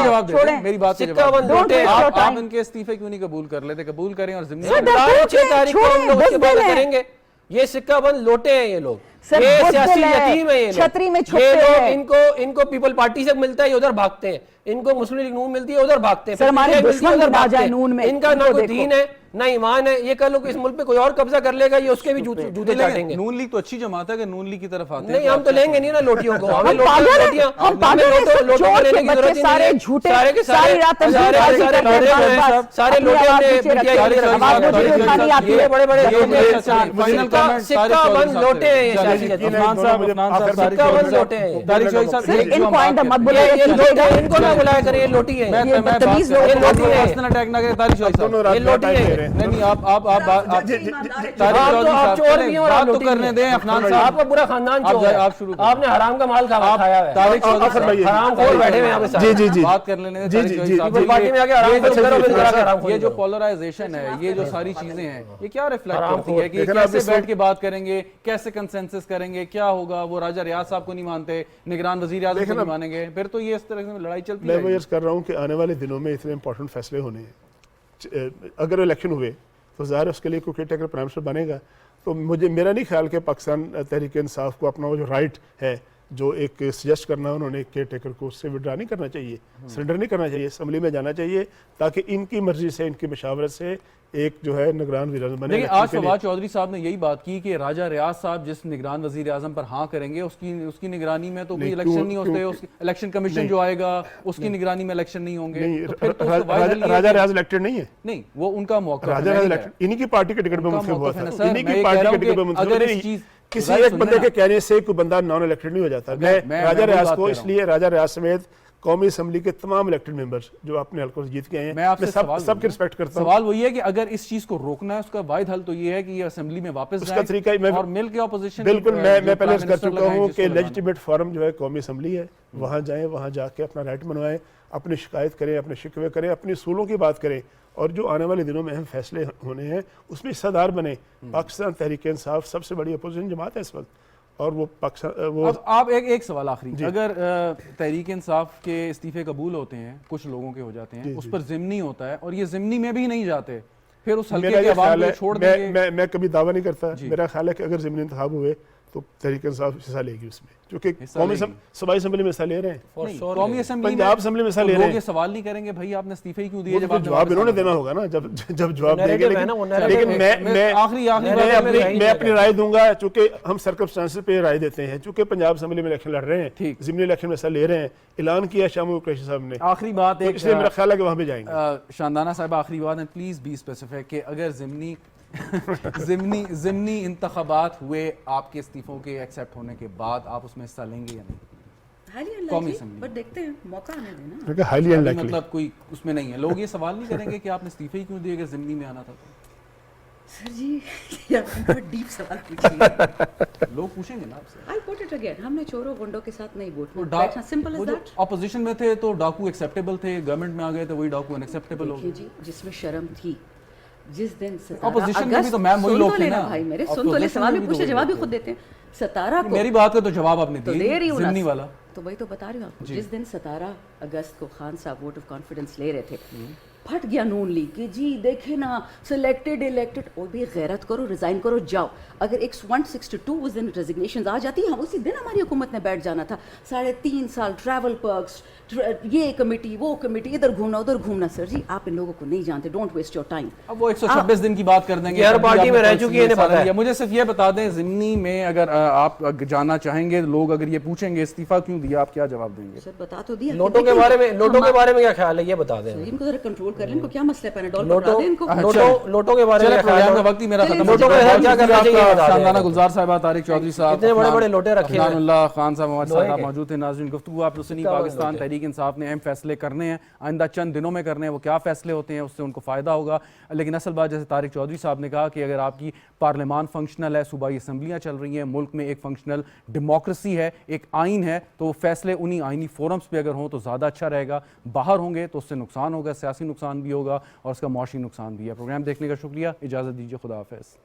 جواب دیں. میری بات کا جواب دیں. آپ ان کے استعفے کیوں نہیں قبول کر لیتے؟ قبول کریں اور ضمن 6 تاریخ کو ہم لوگ اس کے بعد کریں گے. یہ سکہ بند لوٹے ہیں یہ لوگ, یہ سیاسی یتیم ہیں یہ لوگ. ان کو پیپل پارٹی سے ملتا ہے, یہ ادھر بھاگتے ہیں. ان کو مسلم لیگ نون ملتی ہے, ادھر بھاگتے ہیں. ان کا نہ کوئی دین ہے نہ ایمان ہے. یہ کل اس ملک پہ کوئی اور قبضہ کر لے گا, یہ اس کے بھی جوتے چاٹیں گے. نون لیگ تو اچھی جماعت ہے کہ نون لیگ کی طرف آتے ہیں. نہیں ہم تو لیں گے نہیں نا لوٹیوں کو, ہمیں لوٹیوں کو لینے کی ضرورت ہی نہیں ہے. سارے کے سارے بڑے بڑے سکہ بند لوٹے ہیں. یہ ان کو نہ بلایا کریں, یہ لوٹی ہیں. آپ کا پورا خاندان چور ہے, آپ نے حرام کا مال کھایا ہے. حرام خور بیٹھے ہوئے ہیں. بات کر لینے یہ جو پولرائزیشن ہے, یہ جو ساری چیزیں ہیں, یہ کیا ریفلیکٹ کرتی ہے کہ کیسے بیٹھ کے بات کریں گے, کیسے کنسنسس کریں گے, کیا ہوگا. وہ راجہ ریاض صاحب کو نہیں مانتے, نگران وزیر اعظم کو نہیں مانیں گے, پھر تو یہ اس طرح سے لڑائی چلتی ہے. میں یہ کر رہا ہوں کہ آنے والے دنوں میں اتنے امپورٹنٹ فیصلے ہونے ہیں. اگر الیکشن ہوئے تو ظاہر اس کے لیے کوئی کیئر ٹیکر پرائم منسٹر بنے گا. تو میرا نہیں خیال کہ پاکستان تحریک انصاف کو اپنا وہ جو رائٹ ہے جو ایک سجیسٹ کرنا انہوں نے کیئر ٹیکر کو, اس سے وڈرا نہیں کرنا چاہیے, سرنڈر نہیں کرنا چاہیے, اسمبلی میں جانا چاہیے تاکہ ان کی مرضی سے, ان کی مشاورت سے ایک جو ہے نگران وزیر اعظم بنے. لیکن آج فواد چودھری صاحب نے یہی بات کی کہ راجہ ریاض صاحب جس نگران وزیر اعظم پر ہاں کریں گے, اس کی نگرانی میں تو کوئی الیکشن نہیں ہوتے. الیکشن کمیشن جو آئے گا اس کی نگرانی میں الیکشن نہیں ہوں گے. راجہ ریاض الیکٹڈ نہیں ہے. نہیں, وہ ان کا موقع راجہ ریاض الیکٹڈ انہی کی پارٹی کے ٹکٹ پہ منتخب ہوا تھا. انہی کی پارٹی کے ٹکٹ پہ منتخب نہیں. کسی ایک بندے کے کہنے سے کوئی بندہ نان الیکٹڈ نہیں ہو جاتا. میں راجہ ریاض کو اس لیے راجہ ریاض سمیت قومی اسمبلی کے تمام الیکٹڈ ممبرز جو اپنے حلقوں سے جیت کے آئے ہیں, میں سب کی رسپیکٹ کرتا ہوں. سوال وہی ہے کہ اگر اس چیز کو روکنا ہے, اس کا واحد حل تو یہ ہے کہ یہ اسمبلی میں واپس جائیں اور مل کے اپوزیشن. بالکل, میں پہلے اس کر چکا ہوں کہ لیجٹیمیٹ فورم جو ہے قومی اسمبلی ہے, وہاں جائیں, وہاں جا کے اپنا رائٹ منوائیں, اپنی شکایت کریں, اپنے شکوے کریں, اپنی اصولوں کی بات کریں, اور جو آنے والے دنوں میں اہم فیصلے ہونے ہیں اس میں حصہ دار بنیں. پاکستان تحریک انصاف سب سے بڑی اپوزیشن جماعت ہے اس وقت, اور وہ پاکستان. آپ ایک سوال آخری, اگر تحریک انصاف کے استعفے قبول ہوتے ہیں, کچھ لوگوں کے ہو جاتے ہیں, اس پر ضمنی ہوتا ہے, اور یہ ضمنی میں بھی نہیں جاتے, پھر اس حلقے میرا کے یہ عوام خیال کو ہے، چھوڑ دیں گے؟ میں کبھی دعویٰ نہیں کرتا، میرا خیال ہے کہ اگر ضمنی انتخاب ہوئے تو تحریک انصاف حصہ لے گی اس میں، کیونکہ قومی صوبائی اسمبلی میں حصہ لے رہے ہیں، نہیں، قومی اسمبلی پنجاب اسمبلی میں حصہ لے رہے لوگ ہیں، یہ سوال نہیں کریں گے بھائی آپ نے استعفے ہی کیوں دیے؟ وہ تو جواب انہوں نے دینا ہوگا نا، جب جواب دیں گے. لیکن میں اپنی رائے دوں گا، چونکہ ہم سرکمسٹانسز پہ رائے دیتے ہیں، چونکہ پنجاب اسمبلی میں الیکشن لڑ رہے ہیں، ضمنی الیکشن میں حصہ لے رہے ہیں، اعلان کیا شاہ محمود قریشی صاحب نے، آخری بات اس لیے میرا خیال ہے کہ وہاں پہ جائیں گے. شاندانہ صاحب آخری بات ہے، پلیز بی اسپیسیفک کہ اگر ضمنی انتخابات ہوئے آپ کے استعفوں کے ایکسیپٹ ہونے کے بعد، آپ اس میں حصہ لیں گے یا نہیں؟ قومی اسمبلی بٹ دیکھتے ہیں، موقع آنے دینا. کیونکہ ہائیلی ان لائکلی، مطلب کوئی اس میں نہیں ہے، لوگ یہ سوال نہیں کریں گے کہ آپ نے استعفے ہی کیوں دیے اگر ضمنی میں آنا تھا تو؟ سر جی ڈیپ سوال پوچھیے. لوگ پوچھیں گے نا آپ سے. I'll put it again. ہم نے چوروں گنڈوں کے ساتھ نہیں ووٹ بیٹھنا، سمپل وہ از جو دیٹ. اپوزیشن میں تھے تو ڈاکو ایکسیپٹیبل تھے، گورنمنٹ میں آ گئے تو وہی ڈاکو ان ایکسیپٹیبل ہو گئے. جی جس میں شرم تھی، جس دن اپوزیشن میں بھی تو میم وہی لوگ تھے نا بھائی میرے، سن تو لے، سوال بھی پوچھے جواب بھی خود دیتے ہیں. 17 کو میری بات کا تو جواب آپ نے تو دے دیا رہی ہوں ضمنی والا. تو وہی تو بتا رہی ہوں آپ کو. جس دن 17 اگست کو خان صاحب ووٹ آف کانفیڈنس لے رہے تھے، پھٹ گیا نون لیگ کہ جی دیکھے نا سلیکٹڈ الیکٹڈ. اور بھی غیرت کرو، ریزائن کرو، جاؤ. اگر 162 اس دن ریزگنیشنز آ جاتی ہیں، اسی دن ہماری حکومت نے بیٹھ جانا تھا. 3.5 سال ٹریول پرکس، یہ کمیٹی وہ کمیٹی، ادھر گھومنا ادھر گھومنا. سر جی آپ ان لوگوں کو نہیں جانتے، ڈونٹ ویسٹ یور ٹائم. اب وہ 126 دن کی بات کر دیں گے، ہر پارٹی میں رہ چکی ہے. مجھے صرف یہ بتا دیں ضمنی میں اگر آپ جاننا چاہیں گے، لوگ اگر یہ پوچھیں گے استعفیٰ کیوں دیا، آپ کیا جواب دیں گے؟ سر بتا تو دیا. نوٹوں کے بارے میں کیا خیال ہے یہ بتا دیں. ان کو ذرا کنٹرول کر لیں، ان کو کیا مسئلہ ہے؟ پیناڈول پکڑا دیں ان کو. نوٹوں کے بارے میں پروگرام کا وقت ہی میرا ختم ہو نوٹوں چکا کا ہے. کیا کرنا چاہیے؟ شاندانہ گلزار صاحبہ، طارق چودھری صاحب، اتنے بڑے بڑے لوٹے رکھے ہیں، عثمان اللہ خان صاحب ہمارے ساتھ موجود تھے. ناظرین، گفتگو آپ سنی. پاکستان تحریک انصاف نے اہم فیصلے کرنے ہیں، آئندہ چند دنوں میں کرنے ہیں. وہ کیا فیصلے ہوتے ہیں اس سے ان کو فائدہ ہوگا. لیکن اصل بات جیسے طارق چودھری صاحب نے کہا کہ اگر آپ کی پارلیمان فنکشنل ہے، صوبائی اسمبلیاں چل رہی ہیں، ملک میں ایک فنکشنل ڈیموکریسی ہے، ایک آئین ہے، تو وہ فیصلے انہی آئینی فورمز پہ اگر ہوں تو زیادہ اچھا رہے گا. باہر ہوں گے تو اس سے نقصان ہوگا، سیاسی نقصان بھی ہوگا اور اس کا معاشی نقصان بھی ہے. پروگرام دیکھنے کا شکریہ، اجازت دیجیے، خدا حافظ.